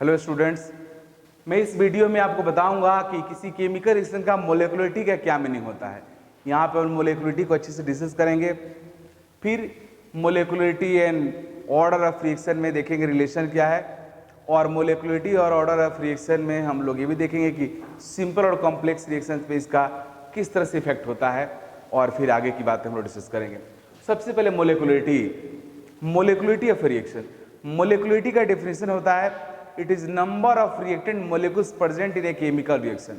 Hello students, मैं इस video में आपको बताऊंगा कि किसी केमिकल रिएक्शन का मोलेकुलरिटी का क्या मीनिंग होता है। यहाँ पर हम मोलेकुलरिटी को अच्छे से डिस्कस करेंगे, फिर molecularity and order of reaction में देखेंगे रिलेशन क्या है, और मोलेकुलरिटी और ऑर्डर ऑफ रिएक्शन में हम लोग ये भी देखेंगे कि सिंपल और कॉम्प्लेक्स रिएक्शन पे इसका किस तरह से इफेक्ट होता है, और फिर आगे की बातें हम लोग डिस्कस करेंगे। सबसे पहले मोलेकुलरिटी ऑफ रिएक्शन। मोलेकुलरिटी का डेफिनेशन होता है it is number of reactant molecules present in A chemical reaction.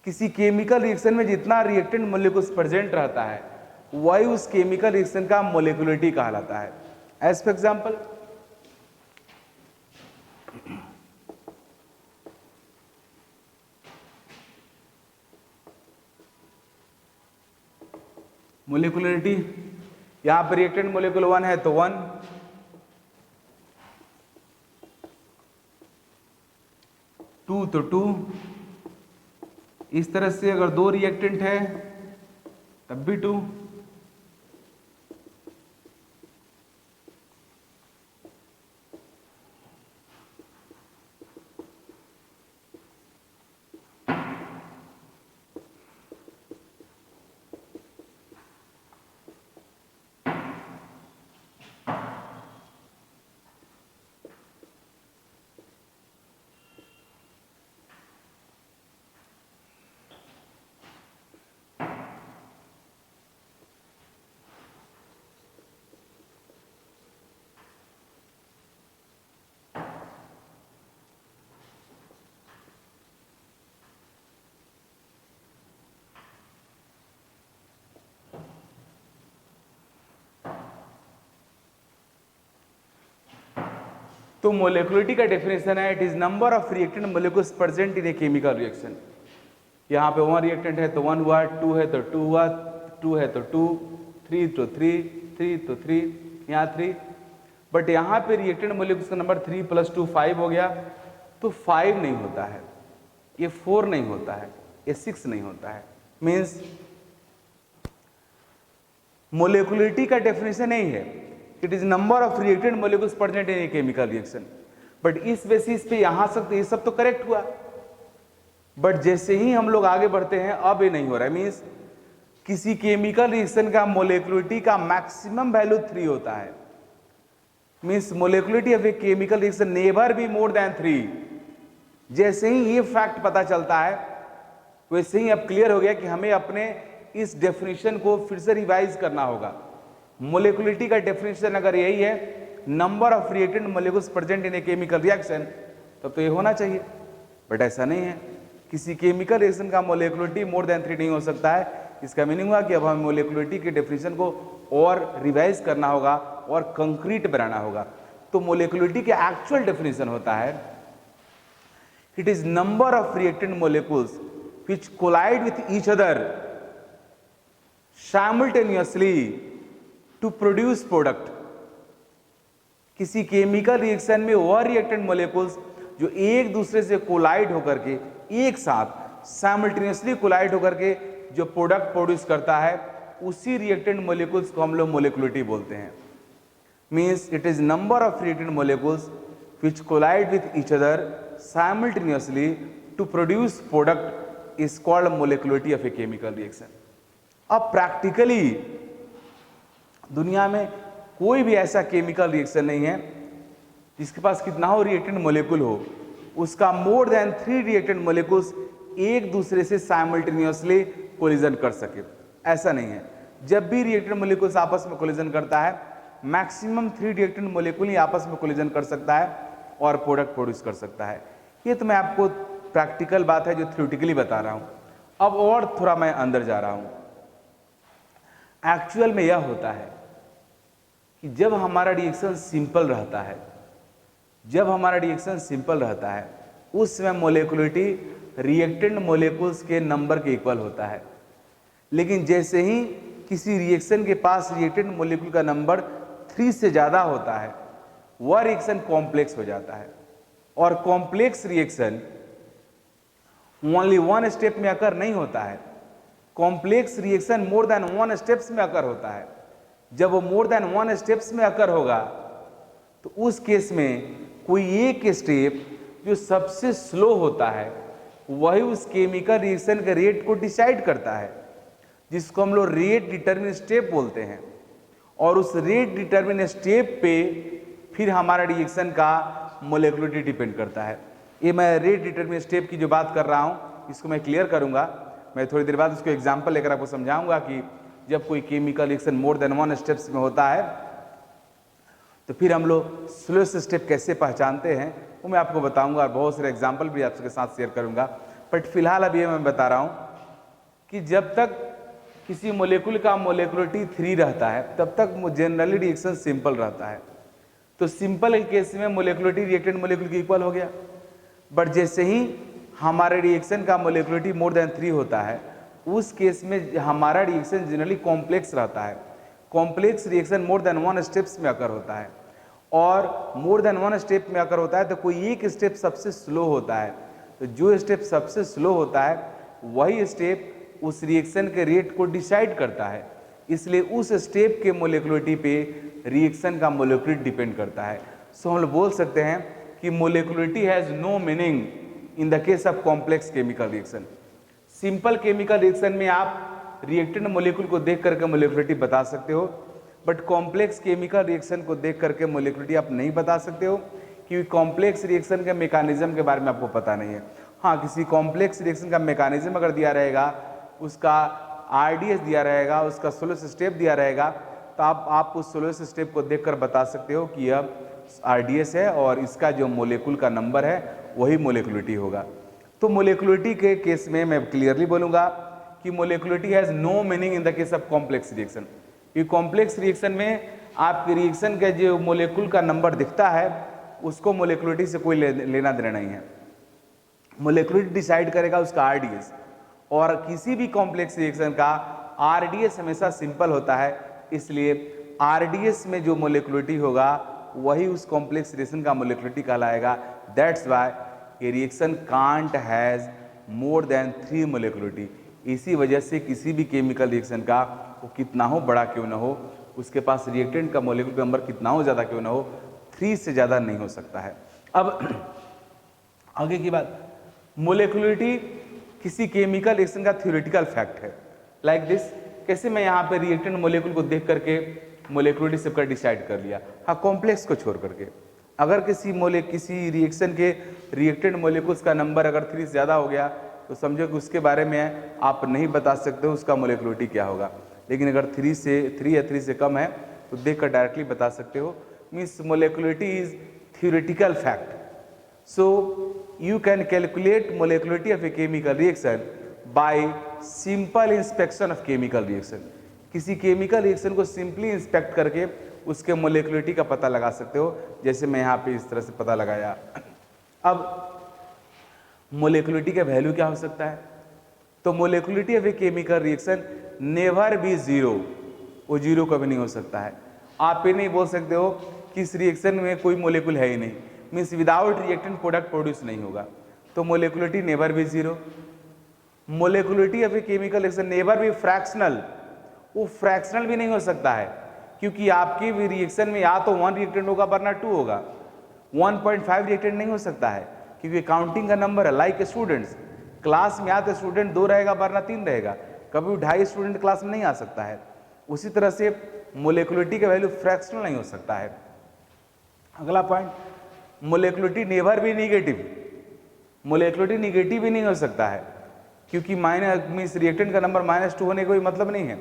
किसी केमिकल रिएक्शन में जितना रिएक्टेंट मोलिक्यूल्स प्रेजेंट रहता है वही उस केमिकल रिएक्शन का मोलेकुलरिटी कहलाता है। एज फॉर एग्जांपल, मोलेकुलरिटी, यहां पर रिएक्टेंट मोलिक्यूल 1 है तो 1, 2 तो 2, इस तरह से अगर 2 रिएक्टेंट है तब भी 2। तो मोलेकुलरिटी का डेफिनेशन है it is number of reactant molecules present in A chemical reaction. यहाँ पे 1 रिएक्टेंट है तो 1 हुआ, 2 है तो 2 हुआ, 2 है तो 2, 3 तो 3, 3 तो 3, यहाँ 3। बट यहाँ पे रिएक्टेंट मोलिक्यूल्स का नंबर 3 + 2 5 हो गया, तो 5 नहीं होता है, ये 4 नहीं होता है, ये 6 नहीं होता है। मीन्स मोलेकुलरिटी का डेफिनेशन यही है, it is number of reactant molecules present in A chemical reaction. But इस बेसिस पे यहां तक ये सब तो करेक्ट हुआ, बट जैसे ही हम लोग आगे बढ़ते हैं अब ये नहीं हो रहा है। मीन्स किसी केमिकल रिएक्शन का मोलेकुलरिटी का मैक्सिमम वैल्यू 3 होता है। Means molecularity of a chemical reaction never be more than 3। जैसे ही ये फैक्ट पता चलता है वैसे ही अब क्लियर हो गया कि हमें अपने इस डेफिनेशन को फिर से रिवाइज करना होगा। मोलेकुलरिटी का डेफिनेशन अगर यही है number of reactant molecules present in A chemical reaction, तब तो ये होना चाहिए, बट ऐसा नहीं है। किसी केमिकल रिएक्शन का मोलेकुलरिटी मोर देन 3 नहीं हो सकता है। इसका मीनिंग हुआ कि अब हमें मोलेकुलरिटी के डेफिनेशन को और रिवाइज करना होगा और कंक्रीट बनाना होगा। तो मोलेकुलरिटी के एक्चुअल डेफिनेशन होता है it is number of reactant molecules which collide with each other simultaneously to produce product। किसी केमिकल रिएक्शन में वह रिएक्टेंट मोलिक्यूल्स जो एक दूसरे से कोलाइड होकर के एक साथ साइमल्टेनियसली कोलाइड होकर के जो प्रोडक्ट प्रोड्यूस करता है उसी रिएक्टेंट मोलिक्यूल्स को हम लोग मोलेकुलरिटी बोलते हैं। Means it is number of reactant molecules which collide with each other simultaneously to produce product is called molecularity of a chemical reaction। अब प्रैक्टिकली दुनिया में कोई भी ऐसा केमिकल रिएक्शन नहीं है जिसके पास कितना हो रिएक्टेंट मोलिक्यूल हो, उसका मोर देन 3 रिएक्टेंट मोलिक्यूल्स एक दूसरे से साइमल्टेनियसली कोलिजन कर सके। ऐसा नहीं है। जब भी रिएक्टेंट मोलिक्यूल्स आपस में कोलिजन करता है मैक्सिमम 3 रिएक्टेंट मोलिक्यूल ही आपस में कोलिजन कर सकता है और प्रोडक्ट प्रोड्यूस कर सकता है। ये तो मैं आपको प्रैक्टिकल बात है जो थ्योरेटिकली बता रहा हूं। अब और थोड़ा मैं अंदर जा रहा हूं। एक्चुअल में यह होता है कि जब हमारा रिएक्शन सिंपल रहता है, उस समय मोलेकुलरिटी रिएक्टेंट मोलिक्यूल्स के नंबर के इक्वल होता है। लेकिन जैसे ही किसी रिएक्शन के पास रिएक्टेंट मोलिक्यूल का नंबर 3 से ज्यादा होता है वह रिएक्शन कॉम्प्लेक्स हो जाता है। और कॉम्प्लेक्स रिएक्शन ओनली 1 स्टेप में अकर नहीं होता है, complex reaction more than 1 steps में अकर होता है। जब वो मोर देन 1 स्टेप्स में अकर होगा तो उस केस में कोई एक स्टेप जो सबसे स्लो होता है वही उस केमिकल रिएक्शन के रेट को डिसाइड करता है, जिसको हम लोग रेट डिटरमिन स्टेप बोलते हैं। और उस रेट डिटरमिन स्टेप पे फिर हमारा रिएक्शन का मोलेकुलरिटी डिपेंड करता है। ये मैं रेट डिटरमिन स्टेप की जो बात कर रहा हूँ इसको मैं क्लियर करूँगा। मैं थोड़ी देर बाद उसको एग्जाम्पल लेकर आपको समझाऊंगा कि जब कोई chemical reaction more than 1 steps में होता है तो फिर हम लोग स्लोएस्ट स्टेप कैसे पहचानते हैं वो मैं आपको बताऊंगा, और बहुत सारे एग्जाम्पल भी आपके साथ शेयर करूंगा। बट फिलहाल अभी मैं बता रहा हूं कि जब तक किसी मोलेकुल का मोलेकुलरिटी 3 रहता है तब तक जनरली रिएक्शन सिंपल रहता है। तो सिंपल केस में मोलेकुलरिटी रिएक्टेंट मोलेकुल के इक्वल हो गया। बट जैसे ही हमारे रिएक्शन का मोलेकुलरिटी मोर देन 3 होता है उस केस में हमारा रिएक्शन जनरली कॉम्प्लेक्स रहता है। Complex reaction more than 1 steps में अकर होता है, और मोर देन 1 स्टेप में अगर होता है तो कोई एक स्टेप सबसे स्लो होता है। तो जो स्टेप सबसे स्लो होता है वही स्टेप उस रिएक्शन के रेट को डिसाइड करता है। इसलिए उस स्टेप के मोलेकुलरिटी पे रिएक्शन का मोलेकुलरिटी डिपेंड करता है। सो हम लोग बोल सकते हैं कि molecularity has no meaning in the case of complex chemical reaction. Simple chemical reaction में आप रिएक्टेंट मोलेकुल को देख करके मोलेकुलरिटी बता सकते हो, बट कॉम्प्लेक्स केमिकल रिएक्शन को देख करके मोलेकुलरिटी आप नहीं बता सकते हो, क्योंकि कॉम्प्लेक्स रिएक्शन के मैकेनिज्म के बारे में आपको पता नहीं है। हाँ, किसी कॉम्प्लेक्स रिएक्शन का मैकेनिज्म अगर दिया रहेगा, उसका आरडीएस दिया रहेगा, उसका स्लोएस्ट स्टेप दिया रहेगा, तो आप उस स्लोएस्ट स्टेप को देखकर बता सकते हो कि यह आरडीएस है और इसका जो मोलेकुल का नंबर है वही मोलेकुलरिटी होगा। तो मोलेकुलरिटी के केस में मैं क्लियरली बोलूँगा कि molecularity has no meaning in the case of complex reaction. ये कॉम्प्लेक्स रिएक्शन में आपके रिएक्शन का जो मोलेकुल का नंबर दिखता है उसको मोलेकुलरिटी से कोई लेना देना नहीं है। मोलेकुलरिटी डिसाइड करेगा उसका आरडीएस, और किसी भी कॉम्प्लेक्स रिएक्शन का आरडीएस हमेशा सिंपल होता है। इसलिए आरडीएस में जो मोलेकुलरिटी होगा वही उस कॉम्प्लेक्स रिएक्शन का मोलेकुलरिटी कहलाएगा। दैट्स वाई ये reaction can't has more than 3 molecularity. इसी वजह से किसी भी केमिकल रिएक्शन का वो कितना हो बड़ा क्यों ना हो, उसके पास रिएक्टेंट का मोलेकुलर नंबर कितना हो ज़्यादा क्यों ना हो, 3 से ज़्यादा नहीं हो सकता है। अब आगे की बात, मोलेकुलरिटी किसी केमिकल रिएक्शन का थ्योरेटिकल फैक्ट है। लाइक दिस, कैसे मैं यहाँ पे रिएक्टेंट मोलेकुल को देख करके मोलेकुलरिटी सबका डिसाइड कर लिया, हाँ कॉम्प्लेक्स को छोड़ करके। अगर किसी रिएक्शन के रिएक्टेंट मोलेकुल्स का नंबर अगर 3 से ज़्यादा हो गया तो समझो कि उसके बारे में आप नहीं बता सकते हो उसका मोलेकुलरिटी क्या होगा। लेकिन अगर 3 या 3 से कम है तो देखकर डायरेक्टली बता सकते हो। Means molecularity is theoretical fact. So you can calculate molecularity of a chemical reaction by simple inspection of chemical reaction. किसी केमिकल रिएक्शन को सिंपली इंस्पेक्ट करके उसके मोलेकुलरिटी का पता लगा सकते हो, जैसे मैं यहाँ पे इस तरह से पता लगाया। अब मोलेकुलरिटी का वैल्यू क्या हो सकता है, तो molecularity of a chemical reaction never be zero, वो जीरो कभी नहीं हो सकता है। आप ये नहीं बोल सकते हो कि इस रिएक्शन में कोई मोलेकुल है ही नहीं, means without reactant product produce नहीं होगा, तो molecularity never be zero. Molecularity of a chemical reaction never be fractional, वो फ्रैक्शनल भी नहीं हो सकता है, क्योंकि आपकी भी रिएक्शन में या तो 1 रिएक्टेंट होगा वरना 2 होगा। 1.5 रिएक्टेंट नहीं हो सकता है, क्योंकि काउंटिंग का नंबर है। लाइक स्टूडेंट्स, क्लास में आते स्टूडेंट 2 रहेगा वरना 3 रहेगा, कभी 2.5 स्टूडेंट क्लास में नहीं आ सकता है। उसी तरह से मोलेकुलरिटी का वैल्यू फ्रैक्शनल नहीं हो सकता है। अगला पॉइंट, मोलेकुलरिटी नेवर भी निगेटिव, मोलेकुलरिटी निगेटिव भी नहीं हो सकता है, क्योंकि मीन्स रिएक्टेंट का नंबर -2 होने का कोई मतलब नहीं है।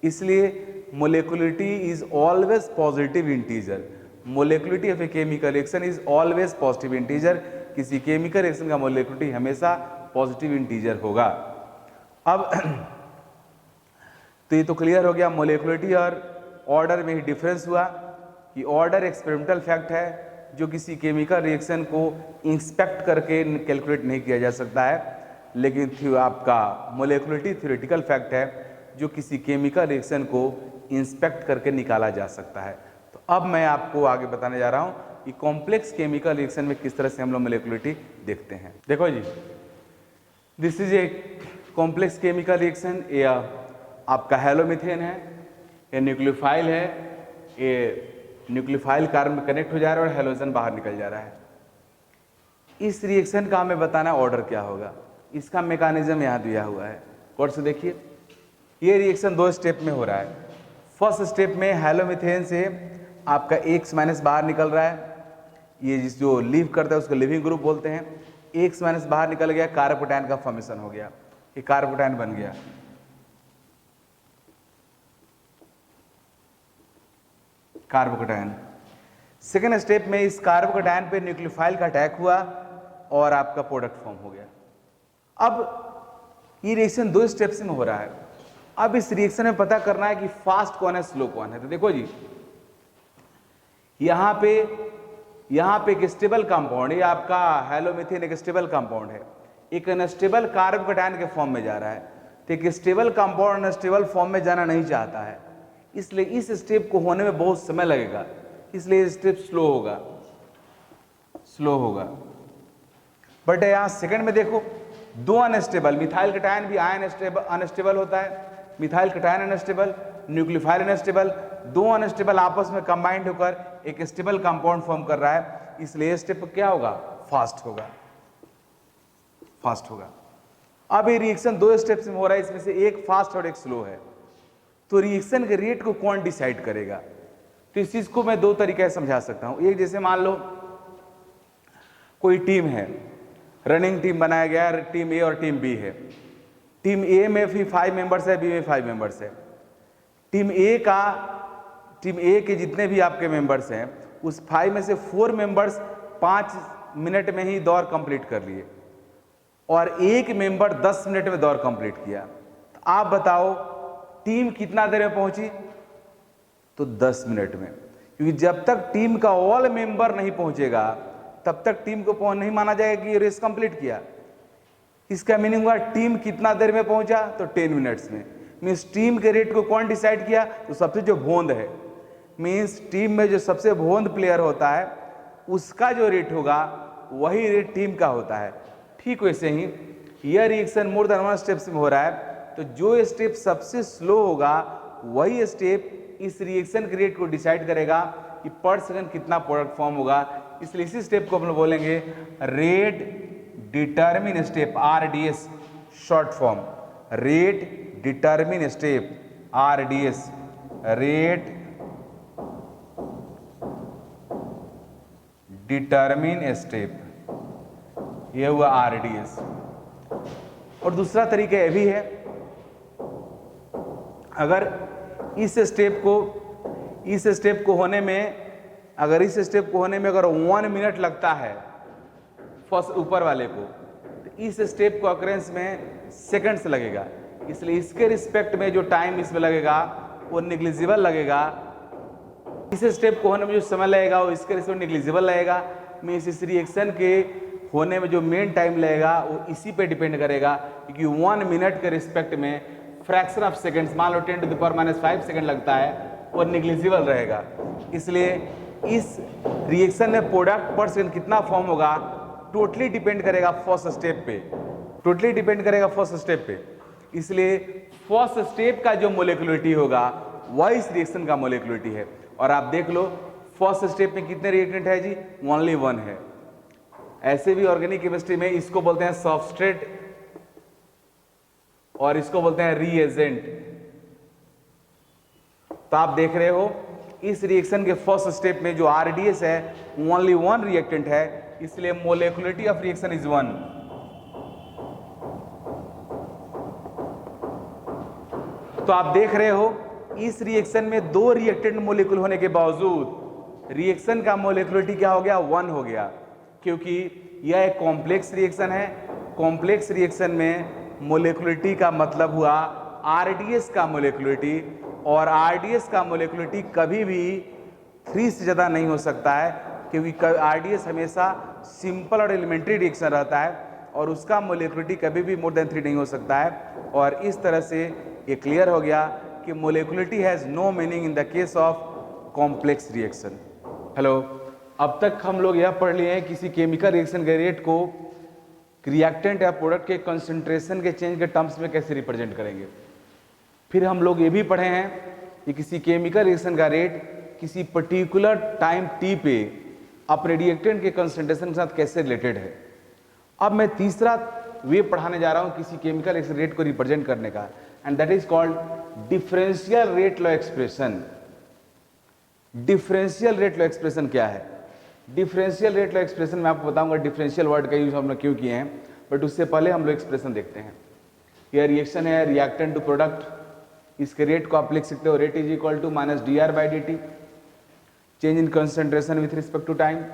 इसलिए molecularity is always positive integer. Molecularity of a chemical reaction is always positive integer. किसी केमिकल रिएक्शन का मोलेकुलरिटी हमेशा पॉजिटिव इंटीजर होगा। अब तो ये तो क्लियर हो गया, मोलेकुलरिटी और ऑर्डर में ही डिफरेंस हुआ कि ऑर्डर एक्सपेरिमेंटल फैक्ट है जो किसी केमिकल रिएक्शन को इंस्पेक्ट करके कैलकुलेट नहीं किया जा सकता है, लेकिन आपका मोलेकुलरिटी थ्योरेटिकल फैक्ट है जो किसी केमिकल रिएक्शन को इंस्पेक्ट करके निकाला जा सकता है। तो अब मैं आपको आगे बताने जा रहा हूँ कि कॉम्प्लेक्स केमिकल रिएक्शन में किस तरह से हम लोग मोलेकुलरिटी देखते हैं। देखो जी, this is a complex chemical reaction. ये आपका हेलोमीथेन है, ये न्यूक्लियोफाइल है, ये न्यूक्लियोफाइल कार्बन में कनेक्ट हो जा रहा है और हेलोजन बाहर निकल जा रहा है। इस रिएक्शन का हमें बताना ऑर्डर क्या होगा, इसका मैकेनिज्म यहाँ दिया हुआ है। गौर से देखिए, ये रिएक्शन 2 स्टेप में हो रहा है। फर्स्ट स्टेप में हैलोमीथेन से आपका X- बाहर निकल रहा है, ये जिस जो लीव करता है उसको लिविंग ग्रुप बोलते हैं। X- बाहर निकल गया, कार्बोकैटायन का फॉर्मेशन हो गया, ये कार्बोकैटायन बन गया। कार्बोकैटायन सेकेंड स्टेप में इस कार्बोकैटायन पे न्यूक्लियोफाइल का अटैक हुआ और आपका प्रोडक्ट फॉर्म हो गया। अब ये रिएक्शन 2 स्टेप्स में हो रहा है। अब इस रिएक्शन में पता करना है कि फास्ट कौन है, स्लो कौन है। तो देखो जी, यहां पे एक स्टेबल कंपाउंड, ये आपका हैलोमीथेन एक स्टेबल कंपाउंड है, एक अनस्टेबल कार्बोकैटायन के फॉर्म में जा रहा है। तो एक स्टेबल कंपाउंड अनस्टेबल फॉर्म में जाना नहीं चाहता है, इसलिए इस स्टेप को होने में बहुत समय लगेगा, इसलिए स्टेप स्लो होगा। बट यहां सेकंड में देखो, 2 अनस्टेबल, मिथाइल कटायन भी आयन अनस्टेबल होता है, methyl cation unstable, nucleophile unstable, 2 unstable आपस में कंबाइंड होकर एक स्टेबल कंपाउंड फॉर्म कर रहा है, इसलिए स्टेप क्या होगा, फास्ट होगा। अब ये रिएक्शन 2 स्टेप्स में हो रहा है, इसमें से एक फास्ट और एक स्लो है। तो रिएक्शन के रेट को कौन डिसाइड करेगा? तो इस चीज को मैं 2 तरीके से समझा सकता हूं। एक, जैसे मान लो कोई टीम है, रनिंग टीम बनाया गया है, टीम ए और टीम बी है। टीम ए में भी 5 मेंबर्स है, बी में 5 मेंबर्स है। टीम ए के जितने भी आपके मेंबर्स हैं, उस 5 में से 4 मेंबर्स 5 मिनट में ही दौड़ कंप्लीट कर लिए और एक मेंबर 10 मिनट में दौड़ कंप्लीट किया। तो आप बताओ टीम कितना देर में पहुंची? तो 10 मिनट में, क्योंकि जब तक टीम का ऑल मेंबर नहीं पहुंचेगा तब तक टीम को नहीं माना जाएगा कि रेस कंप्लीट किया। इसका मीनिंग हुआ टीम कितना देर में पहुंचा? तो 10 मिनट्स में। मीन्स टीम के रेट को कौन डिसाइड किया? तो सबसे जो भोंद है, मीन्स टीम में जो सबसे भोंद प्लेयर होता है उसका जो रेट होगा वही रेट टीम का होता है। ठीक वैसे ही यह रिएक्शन मोर देन 1 स्टेप्स में हो रहा है, तो जो स्टेप सबसे स्लो होगा वही स्टेप इस रिएक्शन के रेट को डिसाइड करेगा कि पर सेकंड कितना प्रोडक्ट फॉर्म होगा। इसलिए इसी स्टेप को हम लोग बोलेंगे rate determine step, RDS short form, rate determine step, RDS, rate determine step, ये हुआ RDS। और दूसरा तरीका यह भी है, अगर इस स्टेप को होने में अगर 1 मिनट लगता है फर्स्ट ऊपर वाले को, तो इस स्टेप को अकरेंस में सेकंड्स लगेगा, इसलिए इसके रिस्पेक्ट में जो टाइम इसमें लगेगा वो निग्लिजिबल लगेगा। इस स्टेप को होने में जो समय लगेगा वो इसके रिस्पेक्ट निग्लिजिबल लगेगा। मीन्स इस रिएक्शन के होने में जो मेन टाइम लगेगा वो इसी पे डिपेंड करेगा, क्योंकि 1 मिनट के रिस्पेक्ट में फ्रैक्शन ऑफ सेकंड्स, मान लो 10 to the power -5 सेकंड लगता है, वो निग्लिजिबल रहेगा। इसलिए इस रिएक्शन में प्रोडक्ट पर सेकंड कितना फॉर्म होगा टोटली डिपेंड करेगा फर्स्ट स्टेप पे, इसलिए फर्स्ट स्टेप का जो मोलिकुलरिटी होगा वह इस रिएक्शन का मोलिकुलरिटी है। और आप देख लो फर्स्ट स्टेप में कितने रिएक्टेंट है जी? ओनली 1 है। ऐसे भी ऑर्गेनिक केमिस्ट्री में इसको बोलते हैं सबस्ट्रेट और इसको बोलते हैं रीएजेंट। तो आप देख रहे हो इस रिएक्शन के फर्स्ट स्टेप में जो RDS है ओनली 1 रिएक्टेंट है, इसलिए मोलिकुलरिटी ऑफ रिएक्शन इज 1। तो आप देख रहे हो इस रिएक्शन में 2 रिएक्टेंट मोलिक्यूल होने के बावजूद रिएक्शन का मोलिकुलरिटी क्या हो गया? 1 हो गया, क्योंकि यह एक कॉम्प्लेक्स रिएक्शन है। कॉम्प्लेक्स रिएक्शन में मोलिकुलरिटी का मतलब हुआ RDS का मोलिकुलरिटी, और RDS का मोलिकुलरिटी कभी भी 3 से ज़्यादा नहीं हो सकता है, क्योंकि RDS हमेशा सिंपल और एलिमेंट्री रिएक्शन रहता है और उसका मोलिकुलरिटी कभी भी मोर देन 3 नहीं हो सकता है। और इस तरह से ये क्लियर हो गया कि molecularity has no meaning in the case of complex reaction. Hello, अब तक हम लोग यह पढ़ लिए हैं किसी केमिकल रिएक्शन के रेट को रिएक्टेंट या प्रोडक्ट के कंसंट्रेशन के चेंज के टर्म्स में कैसे रिप्रेजेंट करेंगे। फिर हम लोग ये भी पढ़े हैं कि किसी केमिकल रिएक्शन का रेट किसी पर्टिकुलर टाइम t पे अपने रिएक्टेंट के कंसंट्रेशन के साथ कैसे रिलेटेड है। अब मैं तीसरा वे पढ़ाने जा रहा हूं किसी केमिकल रिएक्शन रेट को रिप्रेजेंट करने का, and that is called differential rate law expression. Differential rate law expression क्या है? डिफरेंशियल रेट लॉ एक्सप्रेशन मैं आपको बताऊंगा डिफरेंशियल वर्ड का यूज हम लोग क्यों किए हैं, बट उससे पहले हम लोग एक्सप्रेशन देखते हैं। यह रिएक्शन है रिएक्टेंट टू प्रोडक्ट, इसके रेट को आप लिख सकते हो rate is equal to minus D R by D t, change in concentration with respect to time.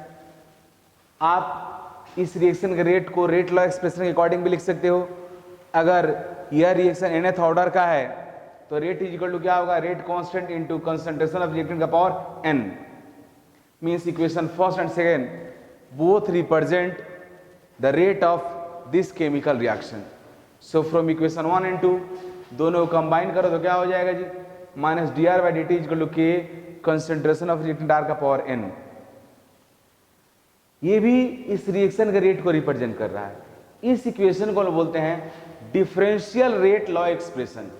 आप इस रिएक्शन के रेट को रेट लॉ एक्सप्रेशन के अकॉर्डिंग भी लिख सकते हो। अगर यह रिएक्शन nth ऑर्डर का है तो रेट इज इक्वल टू क्या होगा, rate constant into concentration of reactant का power n। Means equation first and second both represent the rate of this chemical reaction. So from equation 1 and 2 दोनों को combine करो तो क्या हो जाएगा जी, minus D R by D T equal to के कंसंट्रेशन ऑफ रिएक्टेंट आर का पावर n। ये भी इस रिएक्शन के रेट को रिप्रेजेंट कर रहा है। इस इक्वेशन को बोलते हैं differential rate law expression.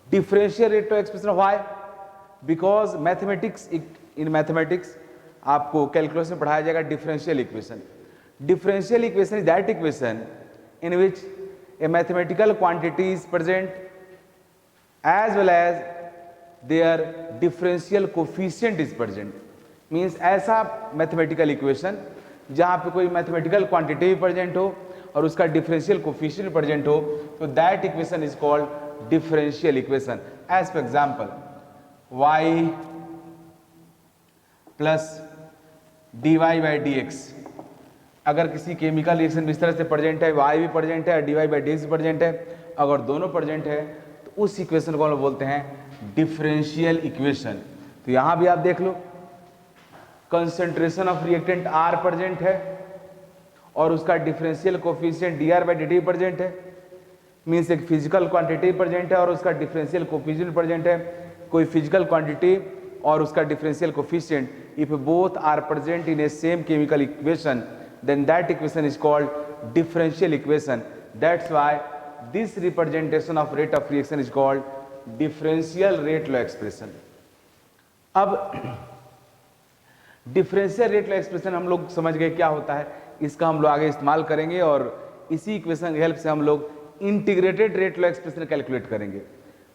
Differential rate law expression why? Because mathematics, in mathematics आपको कैलकुलस में पढ़ाया जाएगा differential equation. Differential equation is that equation in which a mathematical quantity is present as well as their differential coefficient is present. Means ऐसा mathematical equation जहां पे कोई mathematical quantity भी present हो और उसका डिफरेंशियल कोफिशिएंट प्रेजेंट हो, तो that equation is called differential equation. As for example y plus dy by d x, अगर किसी केमिकल रिएक्शन इस तरह से प्रेजेंट है, y भी प्रेजेंट है और dy बाई डी एक्स भी प्रेजेंट है, अगर दोनों प्रेजेंट है तो उस इक्वेशन को हम बोलते हैं डिफरेंशियल इक्वेशन। तो यहां भी आप देख low concentration of reactant R present है और उसका differential coefficient dr by dt present है। मीन्स एक फिजिकल क्वांटिटी प्रेजेंट है और उसका डिफरेंशियल कोफिशिएंट प्रेजेंट है। कोई फिजिकल क्वांटिटी और उसका differential coefficient, if both are present in a same chemical equation then that equation is called differential equation. That's why this representation of rate of reaction is called differential rate law expression. अब differential rate law expression हम लोग समझ गए क्या होता है, इसका हम लोग आगे इस्तेमाल करेंगे और इसी इक्वेशन की हेल्प से हम लोग integrated rate law expression calculate करेंगे।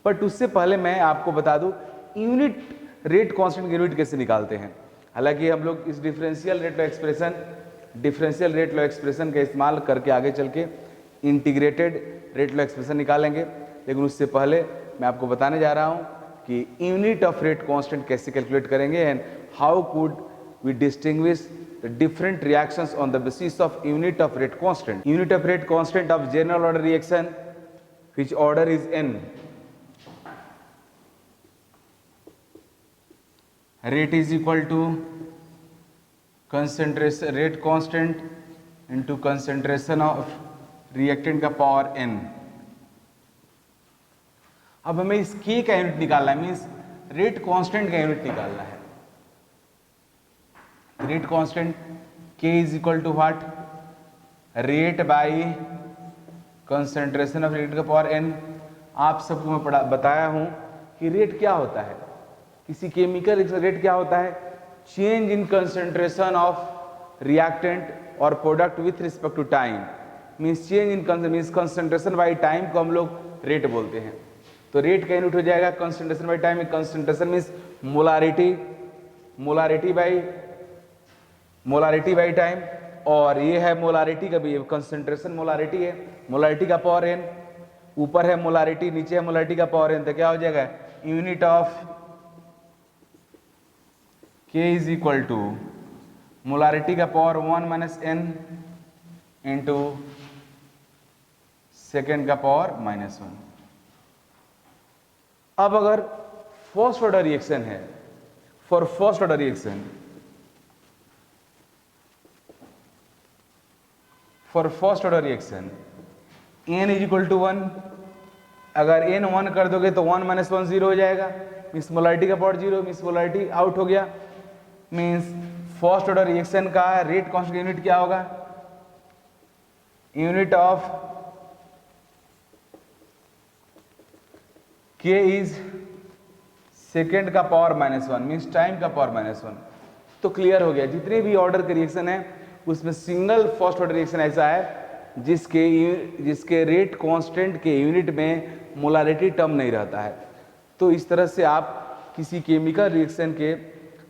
बट उससे पहले मैं आपको बता दूं यूनिट रेट कांस्टेंट की यूनिट कैसे निकालते हैं। हालांकि हम लोग इस डिफरेंशियल रेट लॉ एक्सप्रेशन का इस्तेमाल करके आगे चल के इंटीग्रेटेड रेट लॉ एक्सप्रेशन निकालेंगे, लेकिन उससे पहले मैं आपको बताने जा रहा हूं कि यूनिट ऑफ रेट कांस्टेंट कैसे कैलकुलेट करेंगे and how could we distinguish the different reactions on the basis of unit of rate constant. Unit of rate constant of general order reaction which order is n, rate is equal to concentration rate constant into concentration of reactant का power n। अब हमें इस k का unit निकालना है, means rate constant का unit निकालना है। Rate constant k is equal to what, rate by concentration of reactant का पावर n। आप सबको मैं बताया हूं कि रेट क्या होता है, किसी केमिकल रेट क्या होता है, change in concentration of reactant और product with respect to time. Means change in means concentration by time को हम लोग रेट बोलते हैं। तो रेट का यूनिट हो जाएगा concentration by time. Concentration means molarity, molarity by time, और ये है मोलारिटी का भी कंसंट्रेशन मोलारिटी है, मोलारिटी का पावर n, ऊपर है मोलारिटी नीचे है मोलारिटी का पावर n। तो क्या हो जाएगा, unit of k is equal to molarity का power 1 minus n into second का पावर -1। अब अगर फर्स्ट ऑर्डर रिएक्शन है, for first order reaction, n is equal to 1, अगर n 1 कर दोगे तो 1 माइनस 1 0 हो जाएगा, मीन्स मोलारिटी का पावर 0, मीन्स मोलारिटी आउट हो गया। मीन्स फर्स्ट ऑर्डर रिएक्शन का रेट कांस्टेंट यूनिट क्या होगा, unit of k is second का पावर -1, मीन्स टाइम का पावर -1। तो क्लियर हो गया, जितने भी ऑर्डर के रिएक्शन है उसमें सिंगल फर्स्ट ऑर्डर रिएक्शन ऐसा है जिसके रेट कांस्टेंट के यूनिट में मोलारिटी टर्म नहीं रहता है। तो इस तरह से आप किसी केमिकल रिएक्शन के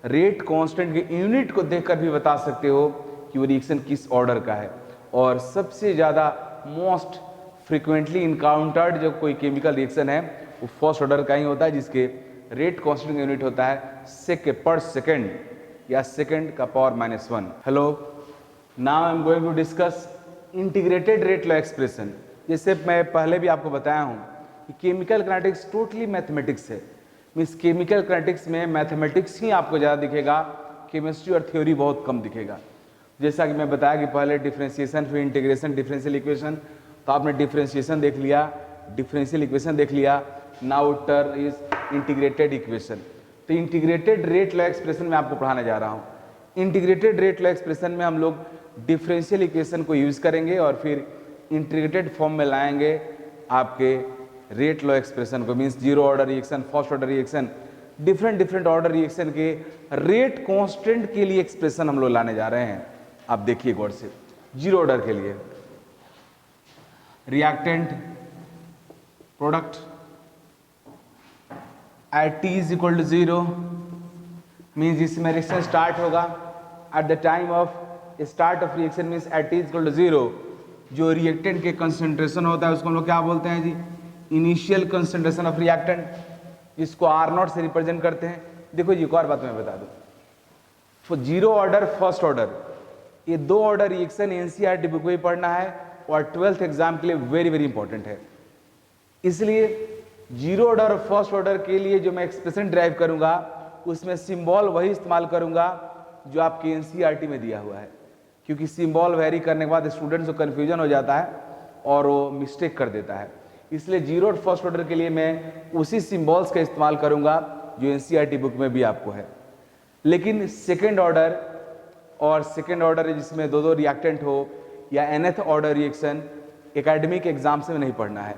रेट कांस्टेंट के यूनिट को देखकर भी बता सकते हो कि वो रिएक्शन किस ऑर्डर का है। और सबसे ज़्यादा मोस्ट फ्रिक्वेंटली इनकाउंटर्ड जो कोई केमिकल रिएक्शन है वो फर्स्ट ऑर्डर का ही होता है, जिसके रेट कांस्टेंट का यूनिट होता है पर सेकेंड या सेकेंड का power -1। Hello, now I am going to discuss integrated rate law expression. जैसे मैं पहले भी आपको बताया हूँ कि केमिकल काइनेटिक्स टोटली मैथमेटिक्स है। मीन्स केमिकल काइनेटिक्स में मैथमेटिक्स ही आपको ज़्यादा दिखेगा, केमिस्ट्री और थ्योरी बहुत कम दिखेगा। जैसा कि मैं बताया कि पहले डिफरेंशिएशन फिर इंटीग्रेशन, डिफरेंशियल इक्वेशन, तो आपने डिफरेंशिएशन देख लिया, डिफरेंशियल इक्वेशन देख लिया, now term is integrated equation. तो इंटीग्रेटेड रेट लॉ एक्सप्रेशन में आपको पढ़ाने जा रहा हूँ। इंटीग्रेटेड रेट लॉ एक्सप्रेशन में हम लोग डिफरेंशियल इक्वेशन को यूज़ करेंगे और फिर इंटीग्रेटेड फॉर्म में लाएंगे आपके रेट लॉ एक्सप्रेशन को। Means zero order reaction, first order reaction, different order reaction के रेट कांस्टेंट के लिए एक्सप्रेशन हम लोग लाने जा रहे हैं। आप देखिए गौर से, जीरो ऑर्डर के लिए reactant product at t is equal to 0 means जिसमें रिएक्शन स्टार्ट होगा at the time of start of reaction means at t is equal to 0, जो रिएक्टेंट के कंसंट्रेशन होता है उसको हम लोग क्या बोलते हैं जी, इनिशियल कंसंट्रेशन ऑफ रिएक्टेंट, जिसको R0 से रिप्रेजेंट करते हैं। देखो जी, एक और बात मैं बता दूं, जीरो ऑर्डर फर्स्ट ऑर्डर ये दो ऑर्डर रिएक्शन एनसीईआरटी बुक में पढ़ना है और 12th एग्जाम के लिए वेरी इंपॉर्टेंट है। इसलिए जीरो ऑर्डर और फर्स्ट ऑर्डर के लिए जो मैं एक्सप्रेशन ड्राइव करूंगा उसमें सिंबल वही इस्तेमाल करूंगा जो आपके एनसीईआरटी में दिया हुआ है, क्योंकि सिंबल वेरी करने के बाद स्टूडेंट्स को कन्फ्यूजन हो जाता है और वो मिस्टेक कर देता है। इसलिए जीरो और फर्स्ट ऑर्डर के लिए मैं उसी सिंबल्स का इस्तेमाल करूंगा जो एनसीईआरटी बुक में भी आपको है। लेकिन सेकेंड ऑर्डर और सेकेंड ऑर्डर जिसमें दो रिएक्टेंट हो या nth order reaction academic exam से नहीं पढ़ना है।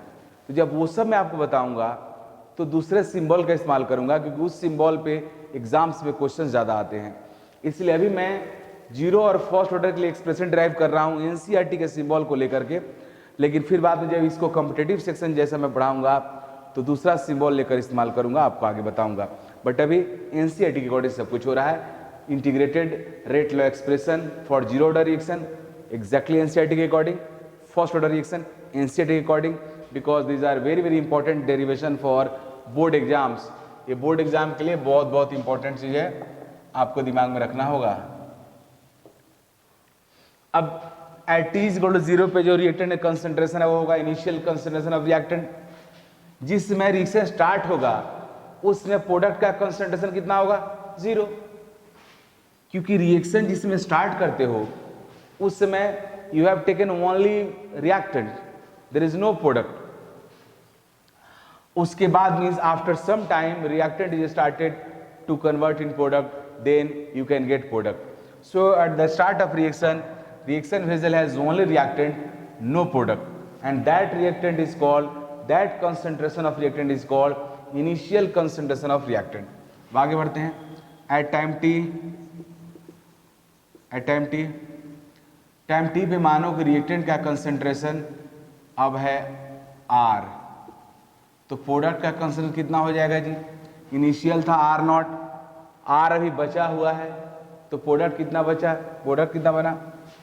तो जब वो सब मैं आपको बताऊंगा तो दूसरे सिंबल का इस्तेमाल करूंगा, क्योंकि उस सिंबल पे एग्जाम्स में क्वेश्चन ज़्यादा आते हैं। इसलिए अभी मैं जीरो और फर्स्ट ऑर्डर के लिए एक्सप्रेशन ड्राइव कर रहा हूँ एनसीईआरटी के सिंबल को लेकर के, लेकिन फिर बाद में जब इसको कॉम्पिटिटिव सेक्शन जैसा मैं पढ़ाऊंगा तो दूसरा सिंबल लेकर इस्तेमाल करूंगा, आपको आगे बताऊंगा। बट अभी एनसीईआरटी के अकॉर्डिंग सब कुछ हो रहा है। Integrated rate law expression for zero order reaction exactly NCERT के according, first order reaction NCERT के according, because these are very important derivation for board exams. ये बोर्ड एग्जाम के लिए बहुत इंपॉर्टेंट चीज है, आपको दिमाग में रखना होगा। अब at t is equal to 0 पे जो रिएक्टेंट कंसंट्रेशन है वो होगा इनिशियल कंसंट्रेशन ऑफ रिएक्टेंट। जिसमें रिएक्शन स्टार्ट होगा उसमें प्रोडक्ट का कंसंट्रेशन कितना होगा, 0, क्योंकि रिएक्शन जिसमें स्टार्ट करते हो उस समय you have taken only reactant, there is no product. उसके बाद means after some time reactant is started to convert in product, then you can get product. So at the start of reaction vessel has only reactant, no product, and that reactant is called, that concentration of reactant is called initial concentration of reactant। आगे बढ़ते हैं। at time t पे मानो कि reactant का concentration अब है R, तो प्रोडक्ट का कंसंट्रेशन कितना हो जाएगा जी, इनिशियल था R0, R अभी बचा हुआ है, तो प्रोडक्ट कितना बचा, प्रोडक्ट कितना बना,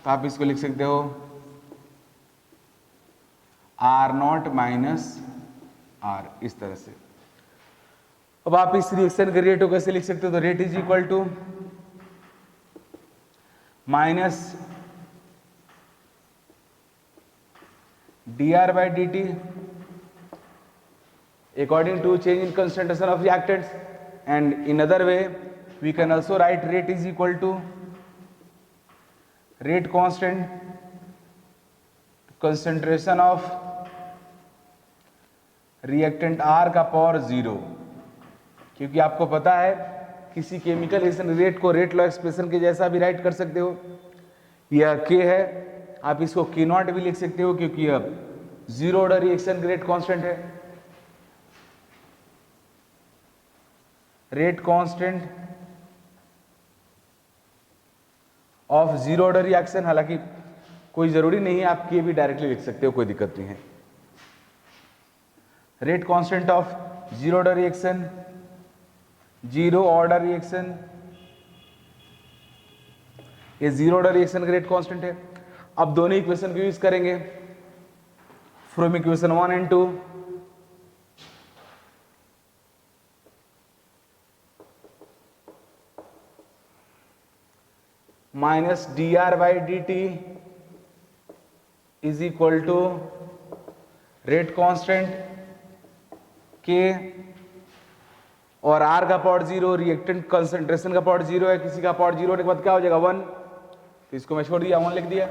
तो आप इसको लिख सकते हो R0 माइनस R, इस तरह से। अब आप इस रिएक्शन के रेट को कैसे लिख सकते हो, तो rate is equal to minus dr by dt according to change in concentration of reactants, and in other way we can also write rate is equal to rate constant concentration of reactant R का power 0, क्योंकि आपको पता है किसी chemical reaction rate को rate law expression के जैसा भी राइट कर सकते हो। यह K है, आप इसको K0 भी लिख सकते हो, क्योंकि यह zero order reaction rate constant है। Rate constant of zero order reaction, हालांकि कोई जरूरी नहीं है, आप के भी डायरेक्टली लिख सकते हो, कोई दिक्कत नहीं है। Rate constant of zero order reaction, zero order reaction, ये जीरो ऑर्डर रिएक्शन का रेट कांस्टेंट है। अब दोनों इक्वेशन को यूज करेंगे from equation 1 and 2। Minus D R by D t is equal to rate constant k और r का part zero, reactant concentration का पार्ट जीरो है, किसी का पार्ट जीरो होने के बाद क्या हो जाएगा 1, तो इसको मैं छोड़ दिया 1 लिख दिया।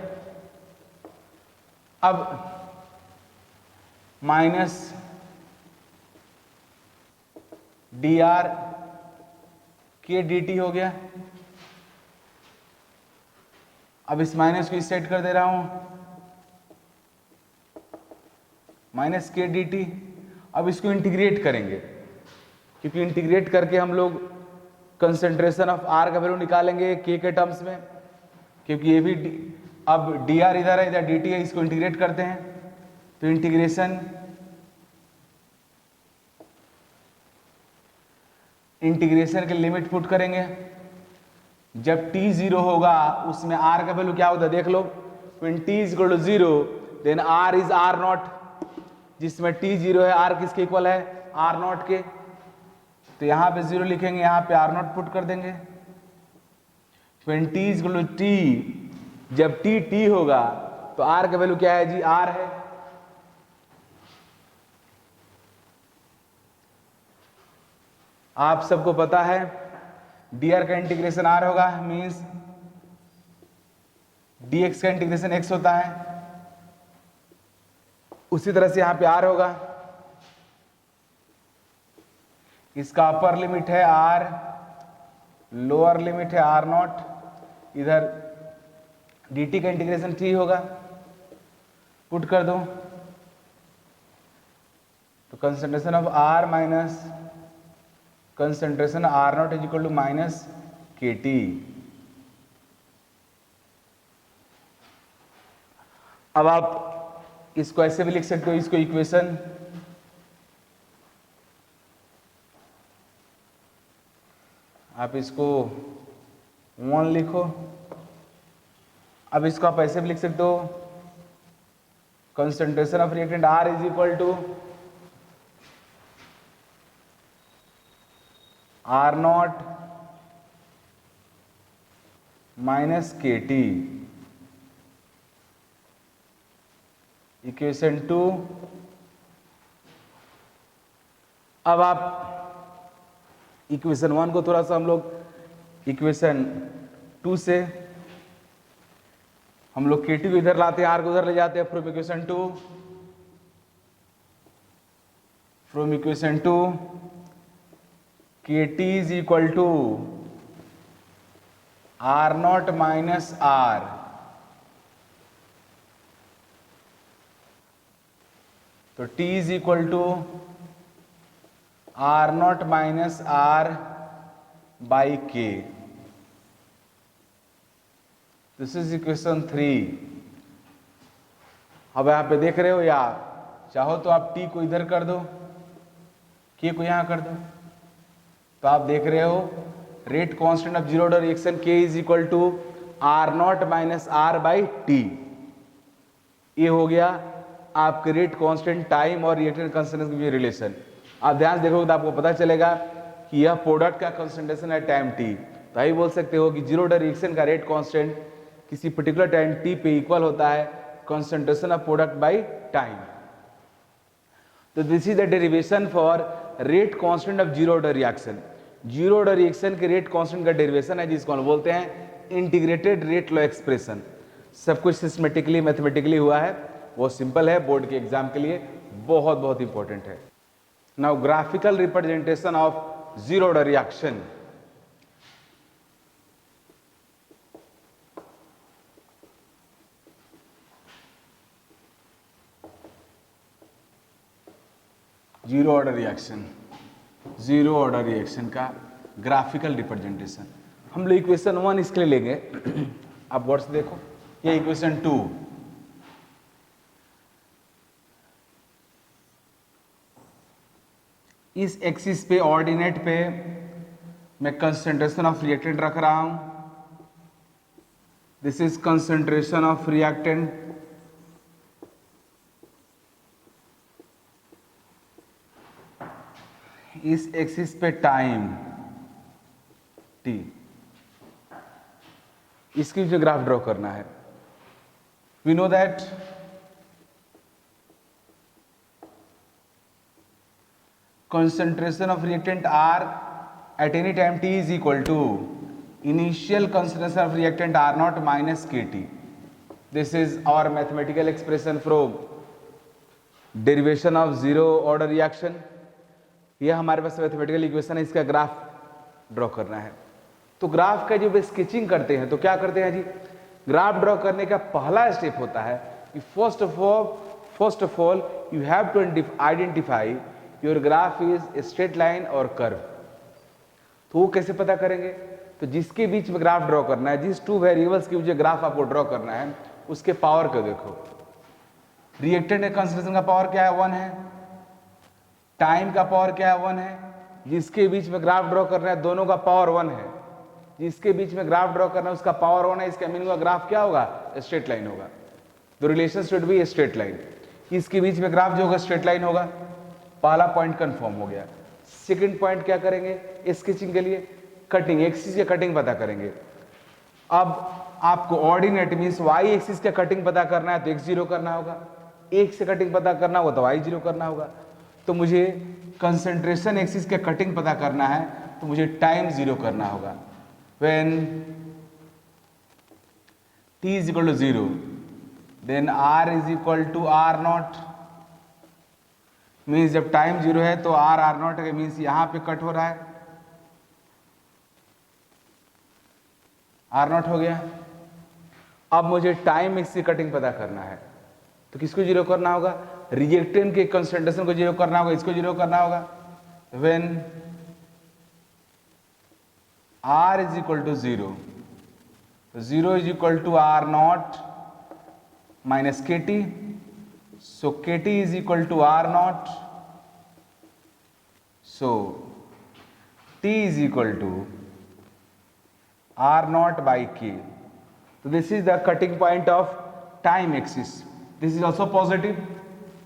अब माइनस डी आर के डी टी हो गया। अब इस माइनस को इस साइड कर दे रहा हूं, माइनस के डी टी। अब इसको इंटीग्रेट करेंगे, क्योंकि इंटीग्रेट करके हम लोग कंसंट्रेशन ऑफ आर का वैल्यू निकालेंगे के टर्म्स में, क्योंकि ये भी अब डी आर इधर है, इधर डी टी है, इसको इंटीग्रेट करते हैं। तो इंटीग्रेशन के लिमिट पुट करेंगे। जब t 0 होगा उसमें r का वैल्यू क्या होता है देख लो। when t is equal to 0 then r is r not, जिसमें t 0 है, r किसके इक्वल है r नॉट के, तो यहां पे 0 लिखेंगे, यहां पे r नॉट पुट कर देंगे। when t is equal to t, जब t होगा तो r का वैल्यू क्या है जी, r है। आप सबको पता है dr का इंटीग्रेशन r होगा, मींस dx का इंटीग्रेशन x होता है। उसी तरह से यहां पे r होगा, इसका अपर लिमिट है r, लोअर लिमिट है r नॉट, इधर dt का इंटीग्रेशन t होगा, पुट कर दो। तो concentration of r minus concentration r nought is equal to minus के टी। अब आप इसको ऐसे भी लिख सकते हो, इसको इक्वेशन आप इसको 1 लिखो। अब इसको आप ऐसे भी लिख सकते हो, concentration of reactant r is equal to are not minus के टी, इक्वेशन 2। अब आप इक्वेशन 1 को थोड़ा सा हम लोग इक्वेशन 2 से हम लोग के टी को इधर लाते हैं, आर को उधर ले जाते हैं। फ्रॉम इक्वेशन 2 के T is equal to are not minus R, तो T is equal to are not minus R by K. This is equation 3। अब यहां पे देख रहे हो, या चाहो तो आप टी को इधर कर दो, के को यहां कर दो, तो आप देख रहे हो rate constant of zero order reaction K is equal to are not minus R by T. ये हो गया आपके रेट कांस्टेंट, टाइम और रिएक्टेंट कंसंट्रेशन के बीच रिलेशन। आप ध्यान से देखोगे तो आपको पता चलेगा कि यह प्रोडक्ट का कंसंट्रेशन है टाइम टी। तो यही बोल सकते हो कि जीरो ऑर्डर रिएक्शन का रेट कांस्टेंट किसी पर्टिकुलर टाइम टी पे इक्वल होता है concentration of product by time. तो this is the derivation for rate constant of zero order reaction. Zero order reaction के रेट कांस्टेंट का डेरिवेशन है, जिसको हम बोलते हैं इंटीग्रेटेड रेट लॉ एक्सप्रेशन। सब कुछ सिस्टेमेटिकली मैथमेटिकली हुआ है, वो सिंपल है, बोर्ड के एग्जाम के लिए बहुत बहुत इंपॉर्टेंट है। Now graphical representation of zero order reaction. Zero order reaction, zero order reaction का ग्राफिकल रिप्रेजेंटेशन हम लोग इक्वेशन 1 इसके लिए लेंगे। आप वर्ड से देखो, ये इक्वेशन 2 इस एक्सिस पे ऑर्डिनेट पे मैं कंसंट्रेशन ऑफ रिएक्टेंट रख रहा हूं, this is concentration of reactant. इस एक्सिस पे टाइम t, इसकी जो ग्राफ ड्रॉ करना है। We know that concentration of reactant R at any time t is equal to initial concentration of reactant R naught minus Kt. This is our mathematical expression from derivation of zero order reaction. यह हमारे पास mathematical equation है, इसका graph draw करना है। तो graph का जब sketching करते हैं तो क्या करते हैं जी, ग्राफ ड्रॉ करने का पहला स्टेप होता है कि first of all you have to identify your graph is straight line और कर्व। तो वो कैसे पता करेंगे, तो जिसके बीच में ग्राफ ड्रॉ करना है, जिस टू वेरिएबल्स के बीच ग्राफ आपको ड्रॉ करना है, उसके पावर को देखो। रिएक्टेंट के कंसंट्रेशन का पावर क्या है, 1 है। टाइम का पावर क्या है, 1 है। जिसके बीच में ग्राफ ड्रॉ करना है दोनों का पावर 1 है। जिसके बीच में ग्राफ ड्रॉ करना है उसका पावर 1 है। इसका मीनिंग ग्राफ क्या होगा, स्ट्रेट लाइन होगा। The relation should be straight line. इसके बीच में ग्राफ जो होगा स्ट्रेट लाइन होगा। पहला पॉइंट कंफर्म हो गया। सेकंड पॉइंट क्या करेंगे स्केचिंग के लिए, कटिंग, एक्सिस की कटिंग पता करेंगे। अब आपको ऑर्डिनेट मींस वाई एक्सिस का कटिंग पता करना है तो x0 करना होगा, एक से कटिंग पता करना होगा तो y0 करना होगा। तो मुझे कंसंट्रेशन एक्सिस का कटिंग पता करना है तो मुझे टाइम 0 करना होगा। When t is equal to 0 then r is equal to r naught, means जब टाइम 0 है तो r नॉट है, मीन्स यहां पे कट हो रहा है, r नॉट हो गया। अब मुझे टाइम एक्सिस की कटिंग पता करना है तो किसको 0 करना होगा, रिएक्टेंट के कंसंट्रेशन को 0 करना होगा, इसको 0 करना होगा। When r is equal to 0, तो 0 is equal to r naught minus Kt, so Kt is equal to r naught, so T is equal to r naught by K. So this is the cutting point of time axis. This is also positive,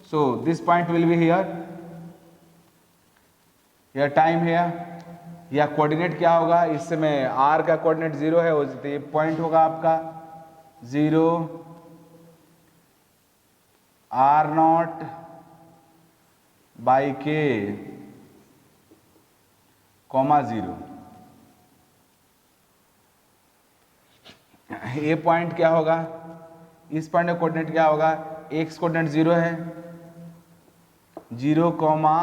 so this point will be here, here time here। या coordinate क्या होगा, इस समय r का coordinate 0 है, तो ये point होगा आपका 0 r नॉट बाई के कॉमा 0। ये पॉइंट क्या होगा, इस पॉइंट का कोऑर्डिनेट क्या होगा, x कोऑर्डिनेट 0 है, 0 कॉमा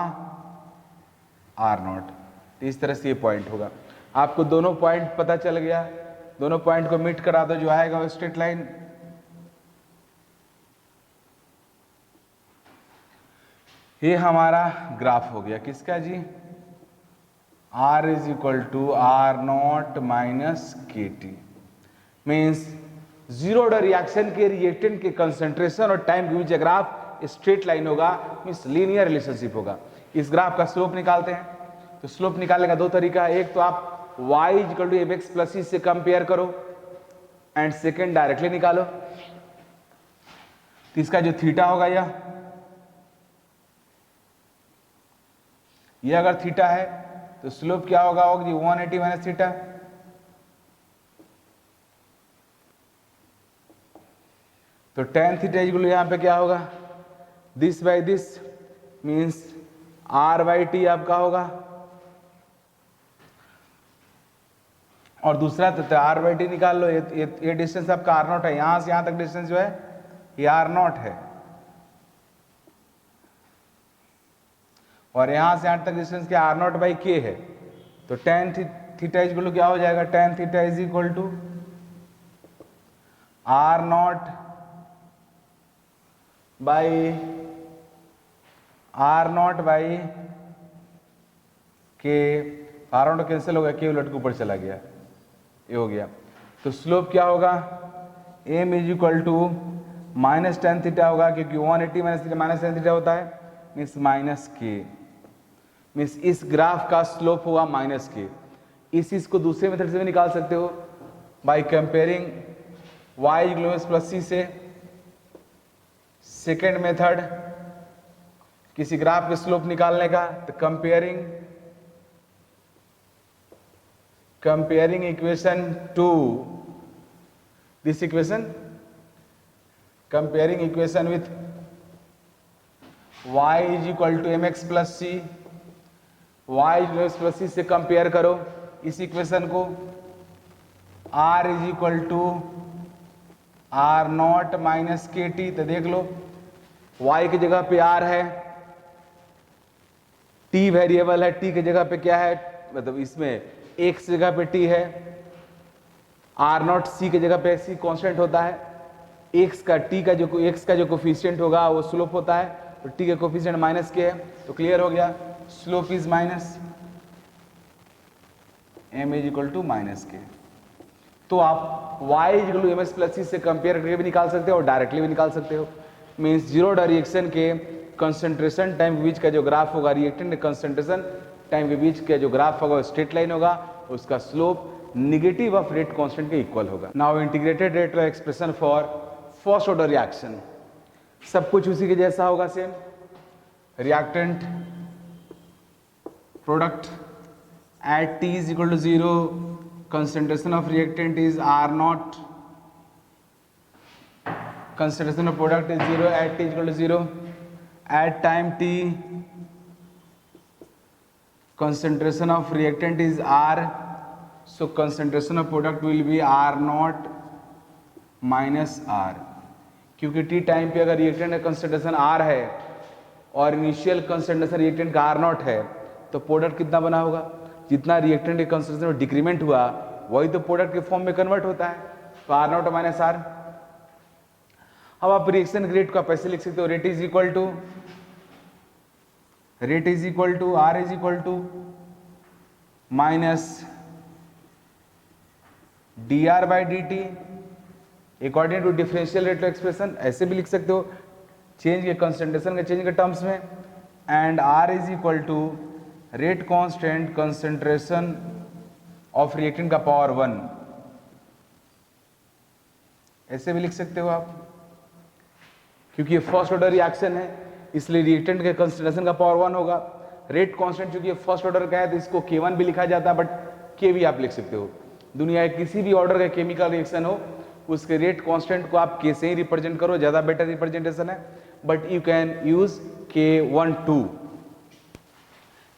r नॉट। तो इस तरह से ये पॉइंट होगा। आपको दोनों पॉइंट पता चल गया, दोनों पॉइंट को मीट करा दो, जो आएगा वो स्ट्रेट लाइन। ये हमारा ग्राफ हो गया किसका जी, r is equal to r not minus के T. Means zero order reaction के रिएक्टेंट के कंसंट्रेशन और टाइम के बीच ग्राफ स्ट्रेट लाइन होगा, मीन्स लीनियर रिलेशनशिप होगा। इस ग्राफ का स्लोप निकालते हैं, तो स्लोप निकालने का दो तरीका है। एक तो आप y equal to m x plus c से कंपेयर करो, एंड सेकेंड डायरेक्टली निकालो। तो इसका जो थीटा होगा ये अगर थीटा है तो स्लोप क्या होगा जी 180 माइनस थीटा। तो tan थीटा इक्वल यहां पे क्या होगा, this by this, means r by T आपका होगा, और दूसरा तो r बाई टी निकाल लो। ये डिस्टेंस आपका r नॉट है, यहां से यहां तक डिस्टेंस जो है ये r नॉट है, और यहां से यहां तक डिस्टेंस क्या r नॉट बाई के है। तो tan theta is equal to क्या हो जाएगा, tan theta is equal to r nought by k, r nought cancel हो गया, के उलट के ऊपर चला गया, ये हो गया। तो स्लोप क्या होगा, m is equal to minus tan theta होगा, क्योंकि 180 minus theta minus tan theta होता है, मीन्स माइनस के। मीन्स इस ग्राफ का स्लोप होगा माइनस के। इस चीज को दूसरे मेथड से भी निकाल सकते हो by comparing y equal to plus c से। सेकेंड मेथड किसी ग्राफ के स्लोप निकालने का, तो comparing equation to this equation, comparing equation with y is equal to mx plus c. y is plus c से कंपेयर करो इस equation को। r is equal to are not minus के टी। तो देख लो y की जगह पे r है, t वेरिएबल है, t की जगह पे क्या है, मतलब इसमें x जगह पे t है, r नॉट c की जगह पे c कांस्टेंट होता है, x का जो कोफिशिएंट होगा वो स्लोप होता है, तो t का कोफिशिएंट माइनस के है। तो क्लियर हो गया, slope is minus, m is equal to minus k. तो आप y is equal to m s plus c से कंपेयर करके भी निकाल सकते हो और डायरेक्टली भी निकाल सकते हो। मीन्स जीरो रिएक्शन के कंसंट्रेशन टाइम के बीच का जो ग्राफ होगा, रिएक्टेंट कंसंट्रेशन टाइम के बीच का जो ग्राफ होगा स्ट्रेट लाइन होगा, उसका slope negative of rate constant k equal होगा। Now integrated rate expression for first order reaction, सब कुछ उसी के जैसा होगा same. Reactant product at t is equal to 0, concentration of reactant is R naught, concentration of product is 0 at t equal to 0, at time t concentration of reactant is R, so concentration of product will be R naught minus R। क्योंकि t time पे अगर reactant का concentration R है और initial concentration reactant का R not है, तो product कितना बना होगा, जितना रिएक्टेंट के कंसंट्रेशन में डिक्रीमेंट हुआ वही तो प्रोडक्ट के फॉर्म में कन्वर्ट होता है, तो आर नॉट माइनस आर। अब आप रिएक्शन रेट को आप ऐसे लिख सकते हो, rate is equal to r is equal to minus D R by D t according to differential rate expression. ऐसे भी लिख सकते हो चेंज के कंसंट्रेशन के चेंज के टर्म्स में, and r is equal to rate constant concentration of reactant का पावर 1, ऐसे भी लिख सकते हो आप। क्योंकि ये फर्स्ट ऑर्डर रिएक्शन है इसलिए रिएक्टेंट के कंसंट्रेशन का पावर 1 होगा। रेट कांस्टेंट चूंकि ये फर्स्ट ऑर्डर का है तो इसको K1 भी लिखा जाता है, बट K भी आप लिख सकते हो। दुनिया के किसी भी ऑर्डर का केमिकल रिएक्शन हो उसके रेट कांस्टेंट को आप K से ही रिप्रेजेंट करो, ज्यादा बेटर रिप्रेजेंटेशन है, but you can use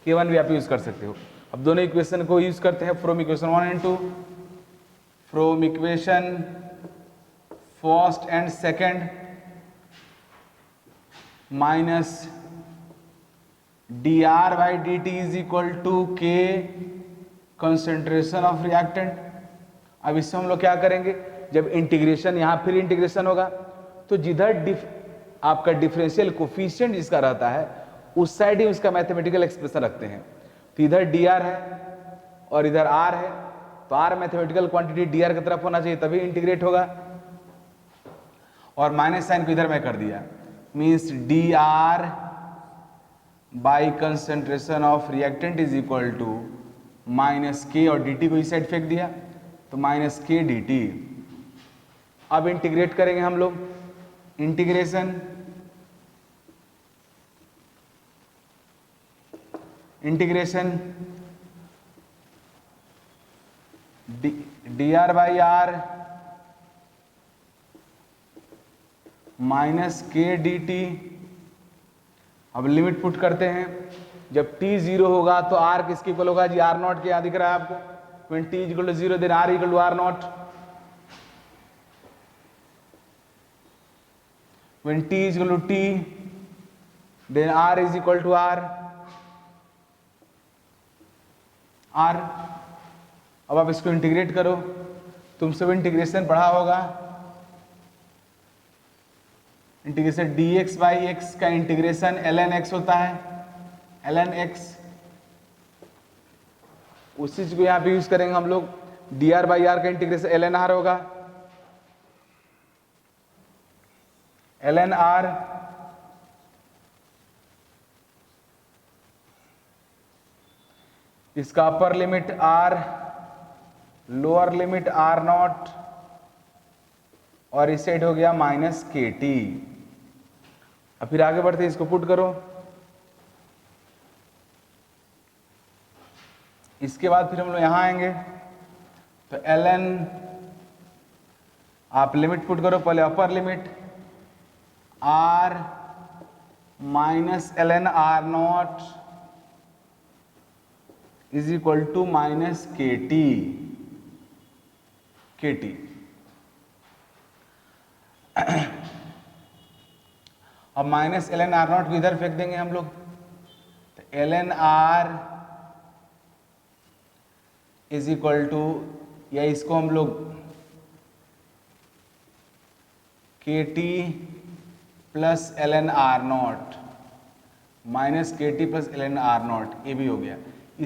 K1 भी आप यूज कर सकते हो। अब दोनों इक्वेशन को यूज करते हैं from equation 1 and 2। From equation first and second minus D R by D t is equal to के कंसंट्रेशन ऑफ रिएक्टेंट। अब इससे हम लोग क्या करेंगे, जब इंटीग्रेशन यहां फिर इंटीग्रेशन होगा तो जिधर आपका डिफरेंशियल कोफिशिएंट जिसका रहता है उस साइड ही उसका मैथमेटिकल एक्सप्रेशन रखते हैं। तो इधर डी आर है और इधर आर है, तो r mathematical quantity d r की तरफ होना चाहिए तभी इंटीग्रेट होगा, और माइनस साइन को इधर मैं कर दिया, means d are by concentration of reactant is equal to minus k, और डी टी को इस साइड फेंक दिया तो माइनस के डी टी। अब इंटीग्रेट करेंगे हम लोग, integration d are by r minus k d t. अब लिमिट पुट करते हैं, जब t 0 होगा तो r किसके इक्वल होगा जी, r नॉट के यहां दिख रहा है आपको, when t equal to 0 then r equal to r not, when t equal to t then r is equal to r। अब आप इसको इंटीग्रेट करो, तुम सब इंटीग्रेशन पढ़ा होगा, इंटीग्रेशन dx बाई एक्स का इंटीग्रेशन ln x होता है, ln x। उस चीज को यहां पे यूज करेंगे हम लोग, dr बाई आर का इंटीग्रेशन ln r होगा, ln r इसका upper limit R, lower limit R0 और इस साइड हो गया माइनस KT। अब फिर आगे बढ़ते इसको पुट करो। इसके बाद फिर हम लोग यहां आएंगे तो ln आप लिमिट पुट करो, पहले upper limit R minus ln R0 is equal to minus KT। अब माइनस ln R0 को इधर फेंक देंगे हम लोग, तो ln R is equal to, या इसको हम लोग KT plus ln R0 minus KT plus ln R0, ये भी हो गया।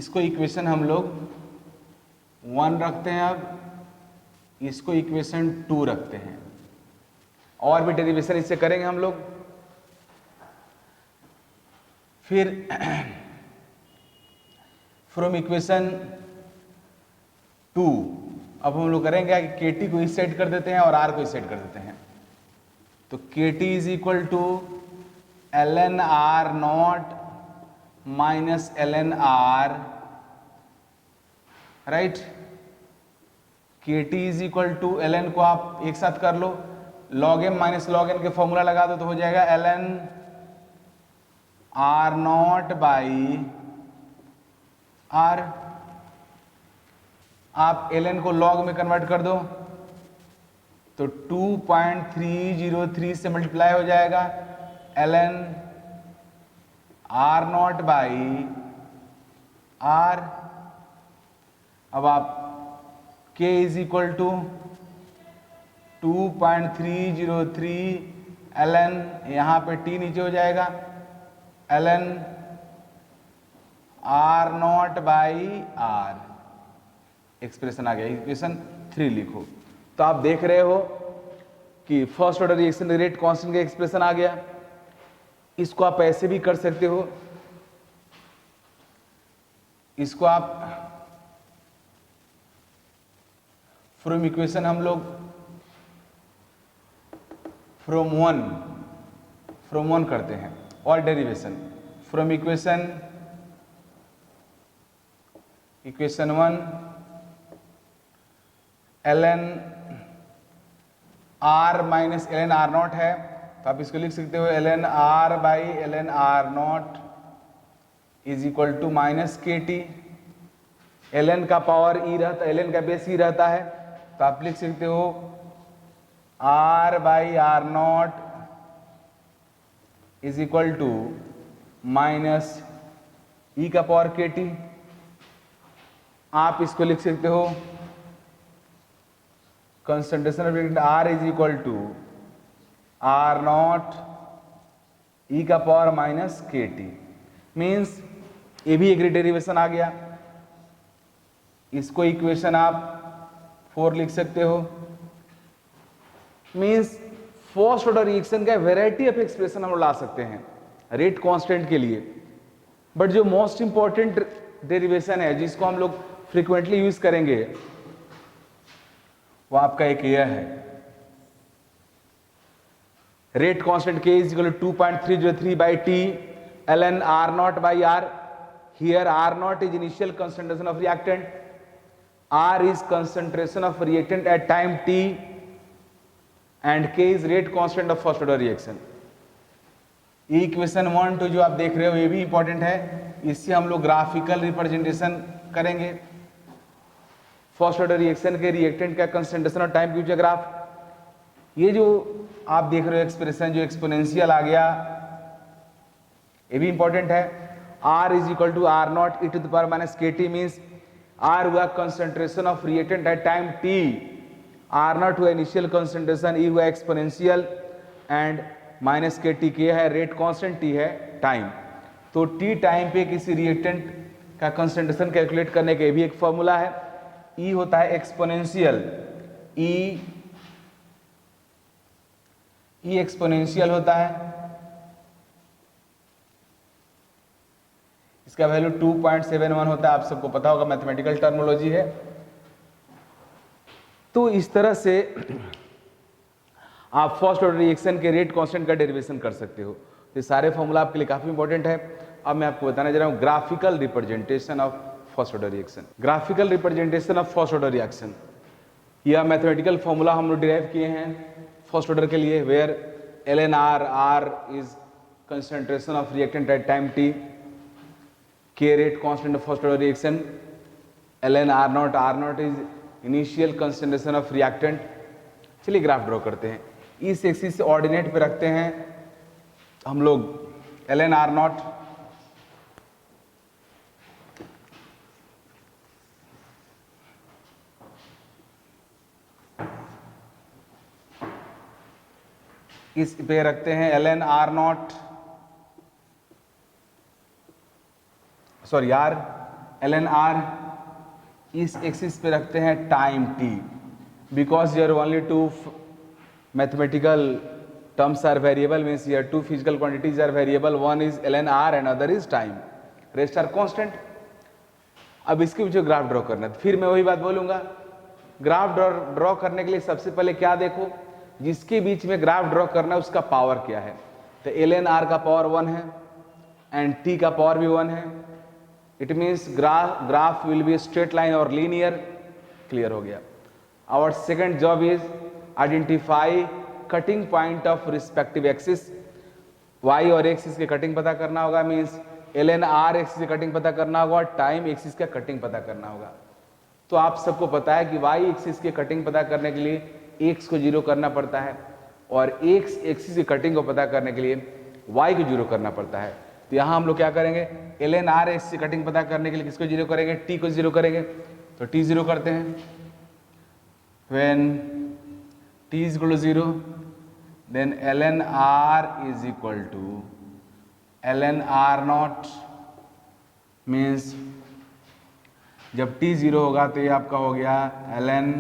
इसको इक्वेशन हम लोग 1 रखते हैं, अब इसको इक्वेशन 2 रखते हैं, और भी डेरिवेशन इससे करेंगे हम लोग। फिर फ्रॉम इक्वेशन 2 अब हम लोग करेंगे कि KT को इस साइड कर देते हैं और R को इस साइड कर देते हैं, तो KT is equal to ln R0 minus ln R, right. KT is equal to, ln को आप एक साथ कर लो, log m minus log n के फॉर्मूला लगा दो तो हो जाएगा ln R0 बाई R। आप ln को log में कन्वर्ट कर दो तो 2.303 से मल्टीप्लाई हो जाएगा ln R0 बाई R। अब आप k is equal to 2.303 ln, यहाँ पे t नीचे हो जाएगा, ln R0 by R। Expression आ गया, इक्वेशन 3 लिखो। तो आप देख रहे हो कि first order reaction rate constant का एक्सप्रेशन आ गया। इसको आप ऐसे भी कर सकते हो, इसको आप फ्रॉम इक्वेशन हम लोग फ्रॉम वन करते हैं, और derivation from equation 1 ln R minus ln R0 है, तो आप इसको लिख सकते हो ln R by ln R0 is equal to minus KT। ln का पावर e रहता है, ln का बेस e रहता है, तो आप लिख सकते हो R by R0 is equal to minus e का पावर KT। आप इसको लिख सकते हो concentration of reactant R is equal to R0 e का पावर माइनस KT। मीन्स ये भी एक डेरिवेशन आ गया। इसको इक्वेशन आप 4 लिख सकते हो। मीन्स फर्स्ट ऑर्डर रिएक्शन का वेराइटी ऑफ एक्सप्रेशन हम लोग ला सकते हैं रेट कांस्टेंट के लिए, बट जो मोस्ट इंपॉर्टेंट डेरिवेशन है जिसको हम लोग फ्रीक्वेंटली यूज करेंगे वो आपका एक यह है, rate constant K is equal to 2.303 by T ln R0 by R। Here R0 is initial concentration of reactant, R is concentration of reactant at time t, and K is rate constant of first order reaction। Equation 1 2 जो आप देख रहे हो ये भी important है, इससे हम लोग ग्राफिकल रिप्रेजेंटेशन करेंगे फर्स्ट ऑर्डर रिएक्शन के रिएक्टेंट का कंसंट्रेशन और टाइम फ्यूचर ग्राफ। ये जो आप देख रहे हो एक्सप्रेशन जो एक्सपोनेंशियल आ गया ये भी इंपॉर्टेंट है। R is equal to R0 e to the power minus KT, means R हुआ concentration of reactant at time t, R0 हुआ इनिशियल कंसंट्रेशन, E हुआ exponential, and minus KT K है rate constant, T है time. तो T time पे किसी reactant का concentration calculate करने का भी एक फॉर्मूला है। E होता है एक्सपोनेंशियल, E एक्सपोनेंशियल होता है, इसका वैल्यू 2.71 होता है, आप सबको पता होगा, मैथमेटिकल टर्मिनोलॉजी है। तो इस तरह से आप फर्स्ट ऑर्डर रिएक्शन के रेट कांस्टेंट का डेरिवेशन कर सकते हो। तो ये सारे फॉर्मूला आपके लिए काफी इंपॉर्टेंट है। अब मैं आपको बताने जा रहा हूं graphical representation of first order reaction. Graphical representation of first order reaction, यह मैथमेटिकल फॉर्मूला हम लोग डिराइव किए हैं फर्स्ट ऑर्डर के लिए, where LNR, R is concentration of reactant at time t, K rate constant of first order reaction, ln R0 is initial concentration of reactant. चलिए graph draw करते हैं। इस एक्सिस से ऑर्डिनेट पे रखते हैं हम लोग ln R0, इस पे रखते हैं ln R0, sorry R, ln R, इस एक्सिस पे रखते हैं time t, because your only two mathematical terms are variable, means here two physical quantities are variable, one is ln R and other is time, rest are constant। अब इसके पीछे graph draw करना है, तो फिर मैं वही बात बोलूंगा, ग्राफ ड्रॉ करने के लिए सबसे पहले क्या देखो, जिसके बीच में ग्राफ ड्रॉ करना है उसका पावर क्या है। तो ln R का पावर 1 है एंड t का पावर भी 1 है, it means graph will be straight line और लीनियर। क्लियर हो गया। Our second job is identify cutting point of respective axis, y और एक्सिस के कटिंग पता करना होगा, मीन्स ln R एक्सिस की कटिंग पता करना होगा और टाइम एक्सिस का कटिंग पता करना होगा। तो आप सबको पता है कि y एक्सिस की कटिंग पता करने के लिए x को 0 करना पड़ता है और x एक्सिस की कटिंग को पता करने के लिए y को 0 करना पड़ता है। तो यहाँ हम लोग क्या करेंगे, ln R एक्सिस की कटिंग पता करने के लिए किसको 0 करेंगे, t को 0 करेंगे। तो t 0 करते हैं, when t is equal to 0 then ln R is equal to ln R0, means जब t 0 होगा तो ये आपका हो गया ln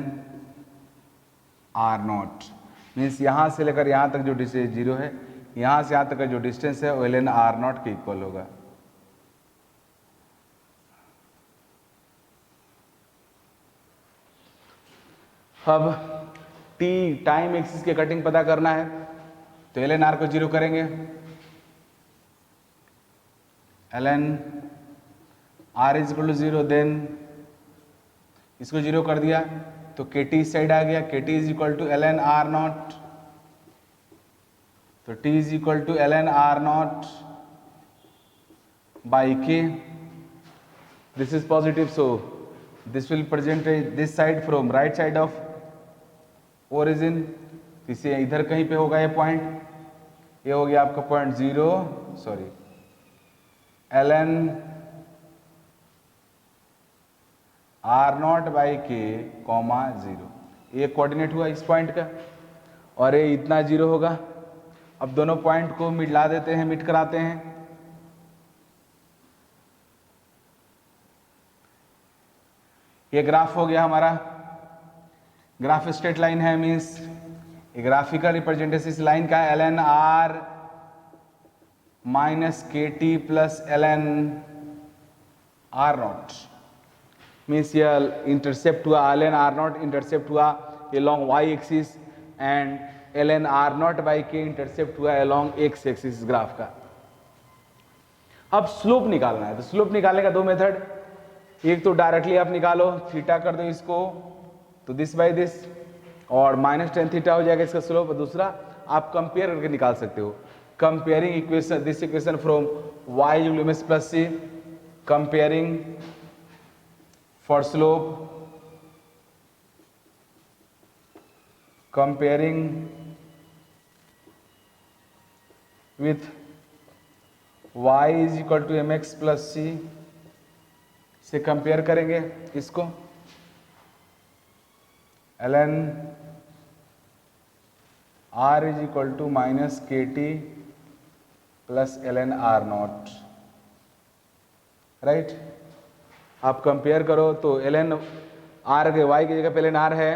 R0, मीन्स यहाँ से लेकर यहाँ तक जो डिस्टेंस 0 है, यहाँ से यहाँ तक का जो डिस्टेंस है वो ln R0 के इक्वल होगा। अब t टाइम एक्सिस के कटिंग पता करना है, तो ln R को 0 करेंगे, ln R is equal to 0, then इसको 0 कर दिया तो kt इस साइड आ गया, kt is equal to ln R0, तो t is equal to ln R0 by k, this is positive, so this will present this side from right side of origin, इसे इधर कहीं पे होगा ये पॉइंट, ये हो गया आपका point 0, sorry ln R0 by k comma 0, ये कोऑर्डिनेट हुआ इस पॉइंट का और ये इतना 0 होगा। अब दोनों पॉइंट को मिला देते हैं, मिट कराते हैं, ये ग्राफ हो गया हमारा, ग्राफ स्ट्रेट लाइन है, मीन्स ग्राफिकल रिप्रेजेंटेशन इस लाइन का ln R minus kt plus ln R0, means ये इंटरसेप्ट हुआ, ln R0 इंटरसेप्ट हुआ along y axis and ln R0 by k intercept हुआ along x एक्सिस ग्राफ का। अब slope निकालना है, तो स्लोप निकालने का दो मेथड, एक तो डायरेक्टली आप निकालो, थीटा कर दो इसको तो दिस बाई दिस और माइनस टेन थीटा हो जाएगा इसका स्लोप, और दूसरा आप कंपेयर करके निकाल सकते हो, comparing equation this equation from y यूलिमस plus c, comparing for slope, comparing with y is equal to mx plus c से कंपेयर करेंगे इसको, ln R is equal to minus kt plus ln R0, right. आप compare करो तो ln R के y की जगह पे ln R है,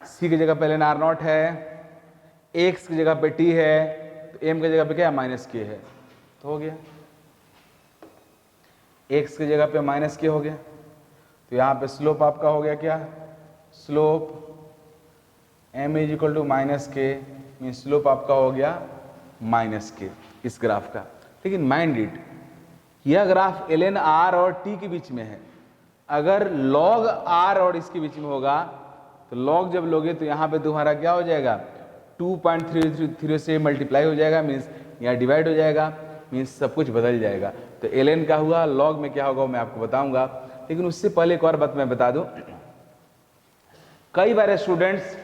c की जगह पे ln R0 है, x की जगह पे t है, तो m की जगह पे क्या है, माइनस k है, तो हो गया। x की जगह पे माइनस के हो गया, तो यहाँ पे स्लोप आपका हो गया क्या, slope m is equal to minus k, mean slope आपका हो गया माइनस के इस ग्राफ का। लेकिन माइंड इट, यह ग्राफ ln r और t के बीच में है। अगर log r और इसके बीच में होगा तो log जब लोगे तो यहाँ पे तुम्हारा क्या हो जाएगा, 2.33 से मल्टीप्लाई हो जाएगा, मीन्स यहाँ डिवाइड हो जाएगा, मीन्स सब कुछ बदल जाएगा। तो ln का हुआ, log में क्या होगा मैं आपको बताऊंगा। लेकिन उससे पहले एक और बात मैं बता दूं, कई बार स्टूडेंट्स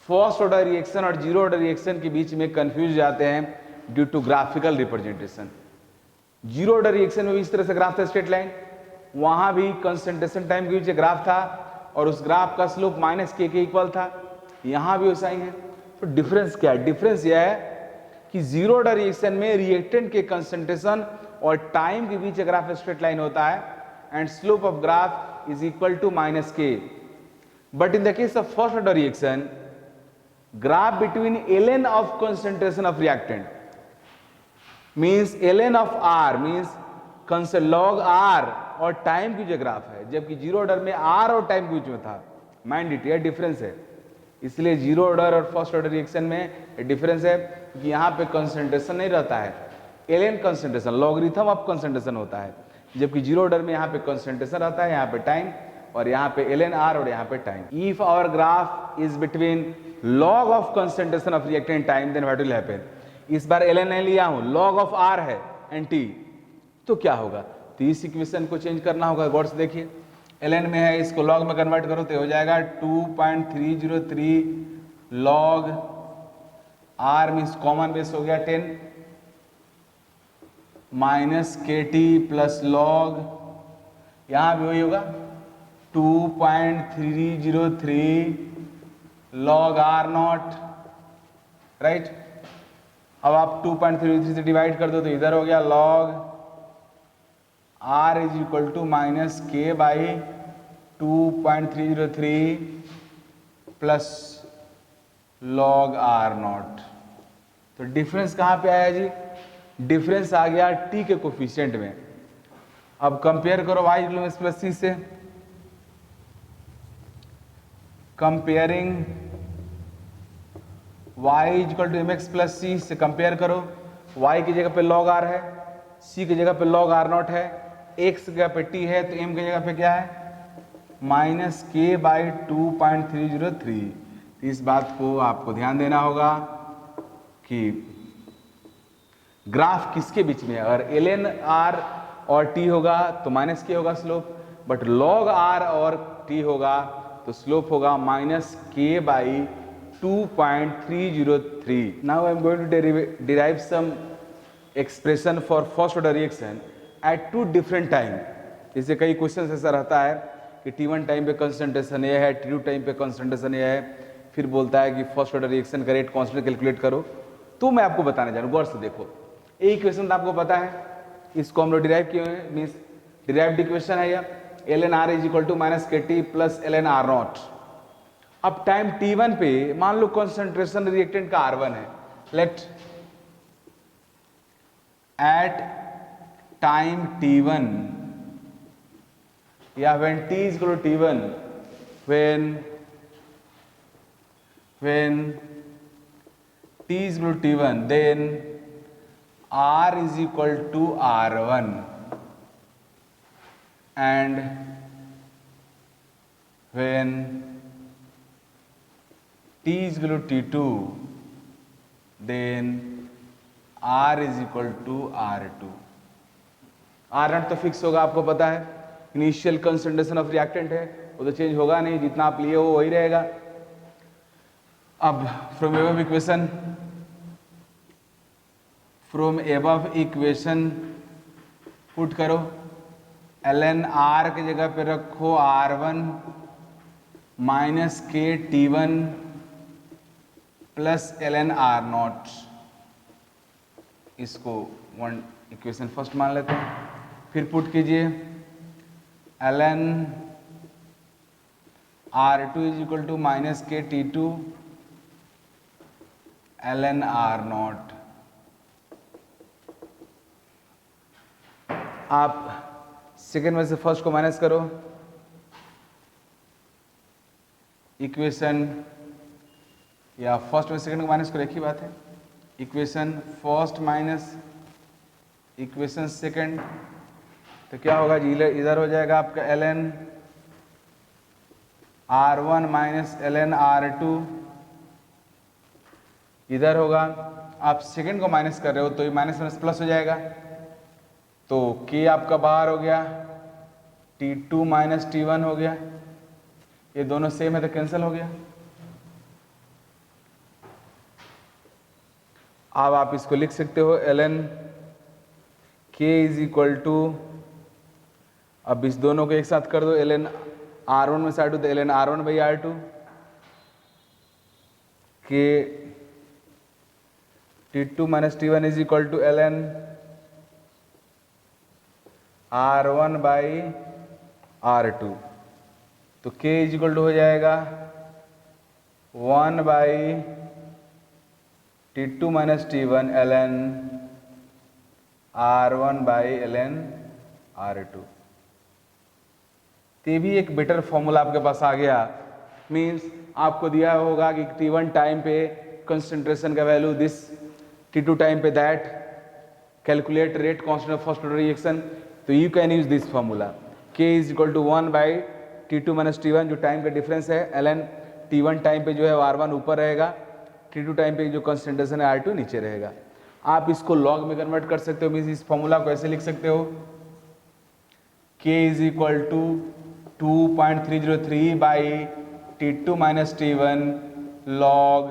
फर्स्ट ऑर्डर रिएक्शन और जीरो ऑर्डर रिएक्शन के बीच में कंफ्यूज जाते हैं due to graphical representation. Zero order reaction में भी इस तरह से ग्राफ था, स्ट्रेट लाइन, वहां भी कंसंट्रेशन टाइम के बीच ग्राफ था और उस ग्राफ का स्लोप माइनस के इक्वल था, यहां भी वैसा ही है। तो डिफरेंस क्या है, डिफरेंस यह है कि जीरो ऑर्डर रिएक्शन में रिएक्टेंट के कंसंट्रेशन और टाइम के बीच ग्राफ स्ट्रेट लाइन होता है and slope of graph is equal to minus k. But in the case of first order reaction, graph between ln of concentration of reactant means ln of r means log r और time की जो graph है, जबकि zero order में r और time के बीच में था। माइंड इट, यह डिफरेंस है। इसलिए जीरो ऑर्डर और फर्स्ट ऑर्डर रिएक्शन में डिफरेंस है कि यहाँ पे कंसंट्रेशन नहीं रहता है, ln concentration logarithm of concentration होता है, जबकि जीरो ऑर्डर में यहाँ पे कंसंट्रेशन रहता है, यहाँ पे टाइम, और यहाँ पे ln r और यहाँ पे time. If our graph is between log of concentration of reactant time then what will happen, इस बार ln नहीं लिया हूं, log of r है and t, तो क्या होगा, तो इस इक्वेशन को चेंज करना होगा। गौर से देखिए, ln में है, इसको log में कन्वर्ट करो तो हो जाएगा 2.303 log r means common base हो गया 10 माइनस के टी प्लस log, यहां भी वही होगा 2.303 log r नॉट, राइट। अब आप 2.33 से डिवाइड कर दो तो इधर हो गया log r is equal to minus k by 2.303 plus log r naught. तो डिफरेंस कहाँ पे आया जी, डिफरेंस आ गया t के कोफिशिएंट में। अब कंपेयर करो y प्लस c से, comparing y equal to mx plus c से कंपेयर करो, y की जगह पे log r है, c की जगह पे log r नॉट है, x की जगह पे t है, तो m की जगह पे क्या है माइनस के बाई 2.303। इस बात को आपको ध्यान देना होगा कि ग्राफ किसके बीच में है। अगर ln r और t होगा तो माइनस के होगा स्लोप, बट log r और t होगा तो स्लोप होगा minus k by 2.303। Now I am going to derive some expression for first order reaction at two different time। जैसे कई क्वेश्चन ऐसा रहता है कि t1 टाइम पे कंसंट्रेशन ये है, t2 टाइम पे कंसंट्रेशन ये है, फिर बोलता है कि फर्स्ट ऑर्डर रिएक्शन का रेट कांस्टेंट कैलकुलेट करो। तो मैं आपको बताने जा रहा हूँ, गौर से देखो, एक इक्वेशन तो आपको पता है, इसको हम लोग डिराइव किए हैं, मीन्स डिराइव्ड इक्वेशन है यह, ln r is equal to minus के t plus ln r naught. अब टाइम t1 पे मान लो कंसंट्रेशन रिएक्टेंट का r1 है, लेट एट टाइम t1 या when t is equal to t1, when t is equal to t1 then r is equal to r1 and when t is equal to t2 then r is equal to r2। r naught तो fix होगा, आपको पता है, initial concentration of reactant है, वो तो change होगा नहीं, जितना आप लिए हो वही रहेगा। अब फ्रॉम एबव इक्वेशन पुट करो, ln r की जगह पे रखो r1 minus k t1 plus ln r not, इसको वन इक्वेशन फर्स्ट मान लेते हैं। फिर पुट कीजिए ln r2 is equal to minus k t2 ln r not. आप सेकेंड में से फर्स्ट को माइनस करो, इक्वेशन या फर्स्ट में सेकेंड को माइनस करो, एक ही बात है। Equation first minus equation second, तो क्या होगा जी, इधर हो जाएगा आपका ln R1 minus ln R2, इधर होगा, आप सेकेंड को माइनस कर रहे हो तो ये माइनस माइनस प्लस हो जाएगा, तो k आपका बाहर हो गया, T2 माइनस T1 हो गया, ये दोनों सेम है तो कैंसिल हो गया। अब आप इसको लिख सकते हो ln k is equal to, अब इस दोनों को एक साथ कर दो, ln R1 में से R2 तो ln R1 by R2, k T2 minus T1 is equal to ln R1 by R2, तो k इज इक्वल टू हो जाएगा 1 by T2 minus T1 ln R1 by ln R2। ये भी एक better formula आपके पास आ गया। Means आपको दिया होगा कि T1 टाइम पे कंसंट्रेशन का वैल्यू दिस, T2 टाइम पे that, calculate rate constant of first order reaction, तो you can use this formula, k is equal to 1 by T2 minus T1 जो टाइम का डिफरेंस है, ln T1 टाइम पे जो है R1 ऊपर रहेगा, T2 टाइम पे जो कंसंट्रेशन है R2 नीचे रहेगा। आप इसको लॉग में कन्वर्ट कर सकते हो, मीन्स इस फॉर्मूला को ऐसे लिख सकते हो, k is equal to 2.303 by T2 minus T1 log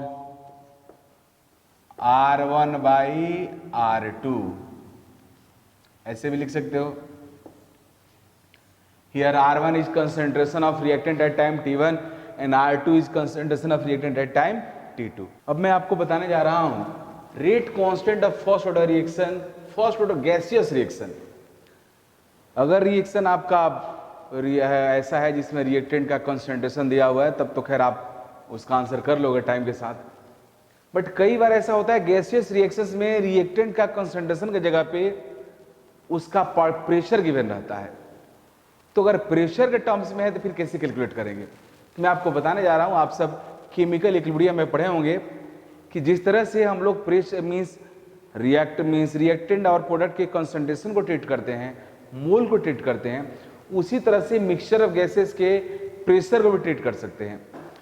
R1 by R2, ऐसे भी लिख सकते हो। Here R1 is concentration of reactant at time T1 and R2 is concentration of reactant at time T2। अब मैं आपको बताने जा रहा हूं rate constant of first order reaction, first order gaseous reaction. अगर रिएक्शन आपका ऐसा है जिसमें रिएक्टेंट का कंसंट्रेशन दिया हुआ है, तब तो खैर आप उसका आंसर कर लोगे टाइम के साथ, बट कई बार ऐसा होता है गैसियस रिएक्शंस में रिएक्टेंट का कंसंट्रेशन की जगह पे उसका प्रेशर गिवन रहता है, तो अगर प्रेशर के टर्म्स में है तो फिर कैसे कैलकुलेट करेंगे। तो मैं आपको बताने जा रहा हूं, आप सब केमिकल इक्विलिब्रियम में पढ़े होंगे कि जिस तरह से हम लोग प्रेशर मींस रिएक्टेंट और प्रोडक्ट के कंसंट्रेशन को ट्रीट करते हैं, मोल को ट्रीट करते हैं, उसी तरह से मिक्सचर ऑफ गैसेस के प्रेशर को भी ट्रीट कर सकते हैं।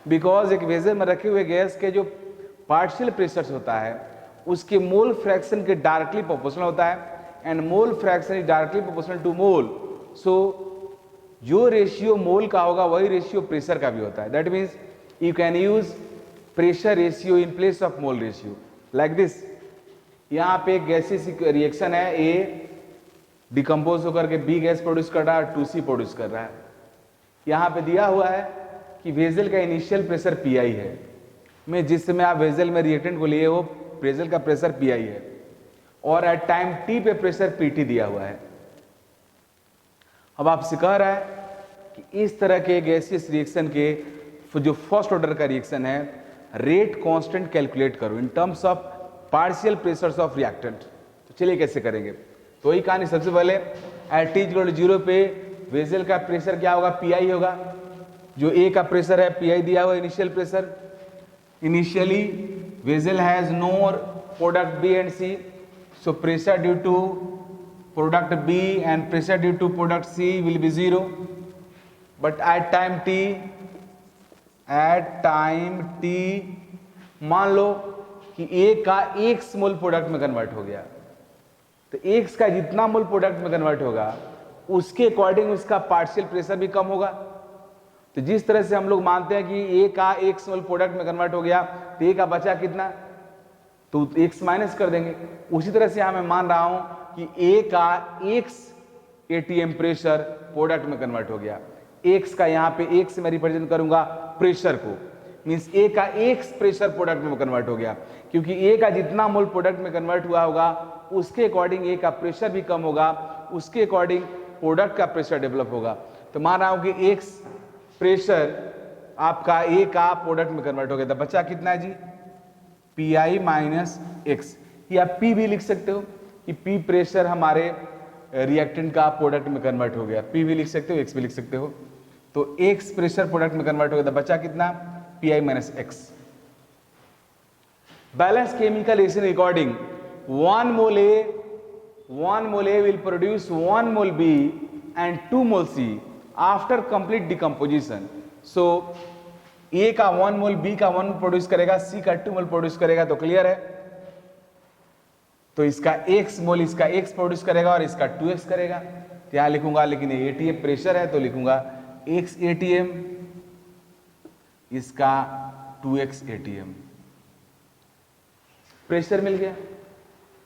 बिकॉज एक वेसल में रखे हुए गैस के जो पार्शियल प्रेशर होता है उसके मोल फ्रैक्शन के डायरेक्टली प्रोपोर्शनल होता है, and mole fraction is directly proportional to mole. So जो रेशियो मोल का होगा वही रेशियो प्रेशर का भी होता है। That means you can use pressure ratio in place of mole ratio like this. यहाँ पे एक गैसियस रिएक्शन है, ए डिकम्पोज होकर के बी गैस प्रोड्यूस कर रहा है, 2C प्रोड्यूस कर रहा है। यहाँ पे दिया हुआ है कि वेजल का इनिशियल प्रेशर Pi है, में जिस समय आप वेजल में रिएक्टेंट को लिए हो वेजल का प्रेशर Pi है, और एट टाइम T पे प्रेशर Pt दिया हुआ है। अब आपसे कह रहा है कि इस तरह के गैसियस रिएक्शन के जो फर्स्ट ऑर्डर का रिएक्शन है, रेट कांस्टेंट कैलकुलेट करो in terms of partial pressures of reactant. तो चलिए कैसे करेंगे, तो वही कहानी। सबसे पहले एट T=0 पे वेसल का प्रेशर क्या होगा, Pi होगा। जो ए का प्रेशर है Pi दिया हुआ initial pressure. Initially vessel has no product B and C, so pressure due to product B and pressure due to product C will be 0, but at time T मान लो कि A का X मोल product में convert हो गया, तो X का जितना मोल product में कन्वर्ट होगा उसके अकॉर्डिंग उसका पार्शियल प्रेशर भी कम होगा। तो जिस तरह से हम लोग मानते हैं कि A का X मोल प्रोडक्ट में कन्वर्ट हो गया तो A का बचा कितना, तो X माइनस कर देंगे। उसी तरह से यहां मैं मान रहा हूं कि A का X ATM प्रेशर प्रोडक्ट में कन्वर्ट हो गया। X का यहाँ पे X से मैं रिप्रेजेंट करूंगा प्रेशर को, मींस A का X प्रेशर प्रोडक्ट में कन्वर्ट हो गया, क्योंकि A का जितना मोल प्रोडक्ट में कन्वर्ट हुआ होगा उसके अकॉर्डिंग A का प्रेशर भी कम होगा, उसके अकॉर्डिंग प्रोडक्ट का प्रेशर डेवलप होगा। तो मान रहा हूं कि X प्रेशर आपका A का प्रोडक्ट में कन्वर्ट हो गया, तो बचा कितना है जी, Pi माइनस X, या P भी लिख सकते हो कि P प्रेशर हमारे रिएक्टेंट का प्रोडक्ट में कन्वर्ट हो गया, P भी लिख सकते हो, X भी लिख सकते हो। तो X प्रेशर प्रोडक्ट में कन्वर्ट हो गया, तो बचा कितना, Pi minus X। Balance chemical reaction recording 1 mole A will produce 1 mole B and 2 mole C after complete decomposition. So A का 1 mole B का 1 mole प्रोड्यूस करेगा, C का 2 mole प्रोड्यूस करेगा, तो क्लियर है। तो इसका X मोल इसका X प्रोड्यूस करेगा और इसका 2X करेगा, तो यहां लिखूंगा, लेकिन ये ATM प्रेशर है तो लिखूंगा X ATM, इसका 2X ATM। प्रेशर मिल गया।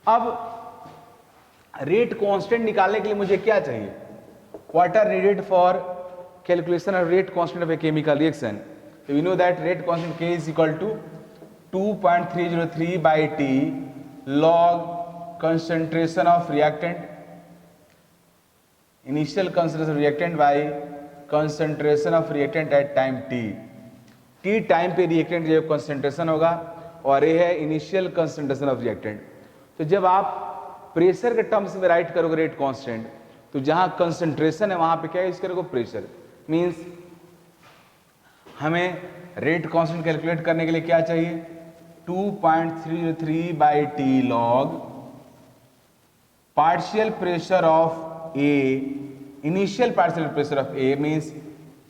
अब रेट कांस्टेंट निकालने के लिए मुझे क्या चाहिए, what are needed for calculation of rate constant of a chemical reaction. तो we know that rate constant K is equal to 2.303 by T log concentration of reactant, initial concentration of reactant by concentration of reactant at time t। t time पे reactant जो concentration होगा और ये है initial concentration of reactant. तो जब आप pressure के टर्म्स में राइट करोगे रेट कांस्टेंट, तो जहां कंसंट्रेशन है वहां पे क्या यूज करोगे, प्रेशर। मींस हमें रेट कांस्टेंट कैलकुलेट करने के लिए क्या चाहिए, 2.303 by t log partial pressure of a, initial partial pressure of a means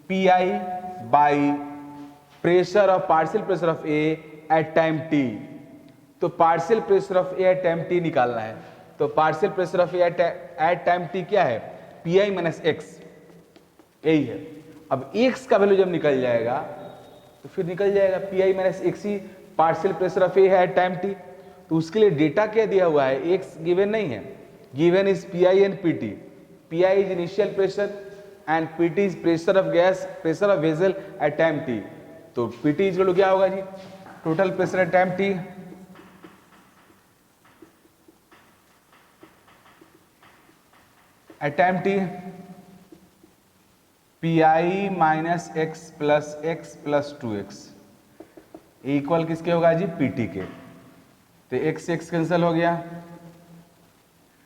Pi by pressure of partial pressure of a at time t. तो partial pressure of a at time t निकालना है, तो partial pressure of a at time t क्या है, Pi minus x, यही है। अब x का वैल्यू जब निकल जाएगा तो फिर निकल जाएगा Pi माइनस एक्स ही पार्शियल प्रेशर ऑफ ए है एट टाइम टी। तो उसके लिए डेटा क्या दिया हुआ है, x गिवन नहीं है, given is Pi and Pt। Pi is initial pressure and Pt is pressure of gas, pressure of vessel at time t। तो Pt इज क्या होगा जी, total pressure at time t at time t Pi minus x plus 2x equal किसके होगा जी, Pt के। तो x x cancel हो गया,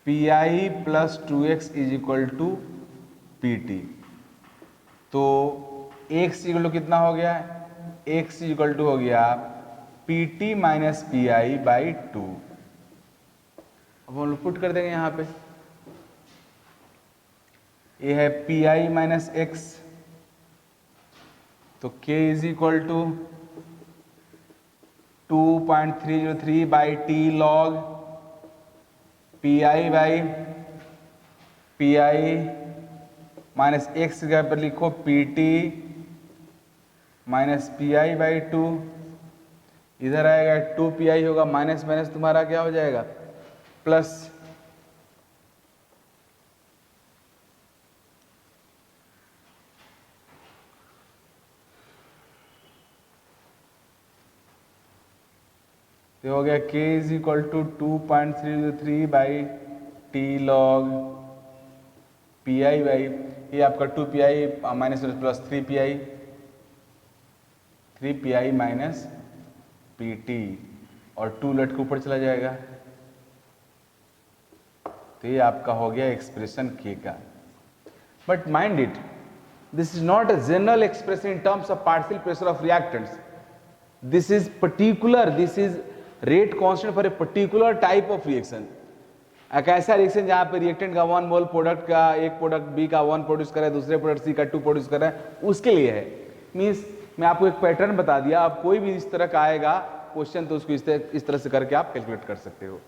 Pi plus 2x is equal to Pt। तो x इक्वल टू कितना हो गया, x इक्वल टू हो गया Pt माइनस Pi बाई 2। अब हम लोग पुट कर देंगे यहां पे, ये है Pi माइनस एक्स, तो K is equal to 2.303 by t log Pi by Pi minus x के पर लिखो Pt माइनस Pi बाई 2, इधर आएगा 2Pi होगा, माइनस माइनस तुम्हारा क्या हो जाएगा, प्लस। तो हो गया K is equal to 2.303 by t log Pi by, ये आपका 2Pi minus plus 3Pi minus Pt और 2 लट के ऊपर चला जाएगा। तो ये आपका हो गया एक्सप्रेशन K का। But mind it, this is not a general expression in terms of partial pressure of reactants, this is particular, this is rate constant for a particular type of reaction. एक ऐसा reaction जहां पे reactant का 1 मोल product का, एक product B का 1 produce कर रहा है, दूसरे प्रोडक्ट सी का 2 प्रोड्यूस कर रहा है, उसके लिए है। मींस मैं आपको एक पैटर्न बता दिया, आप कोई भी इस तरह का आएगा क्वेश्चन तो उसको इस तरह से करके आप कैलकुलेट कर सकते हो।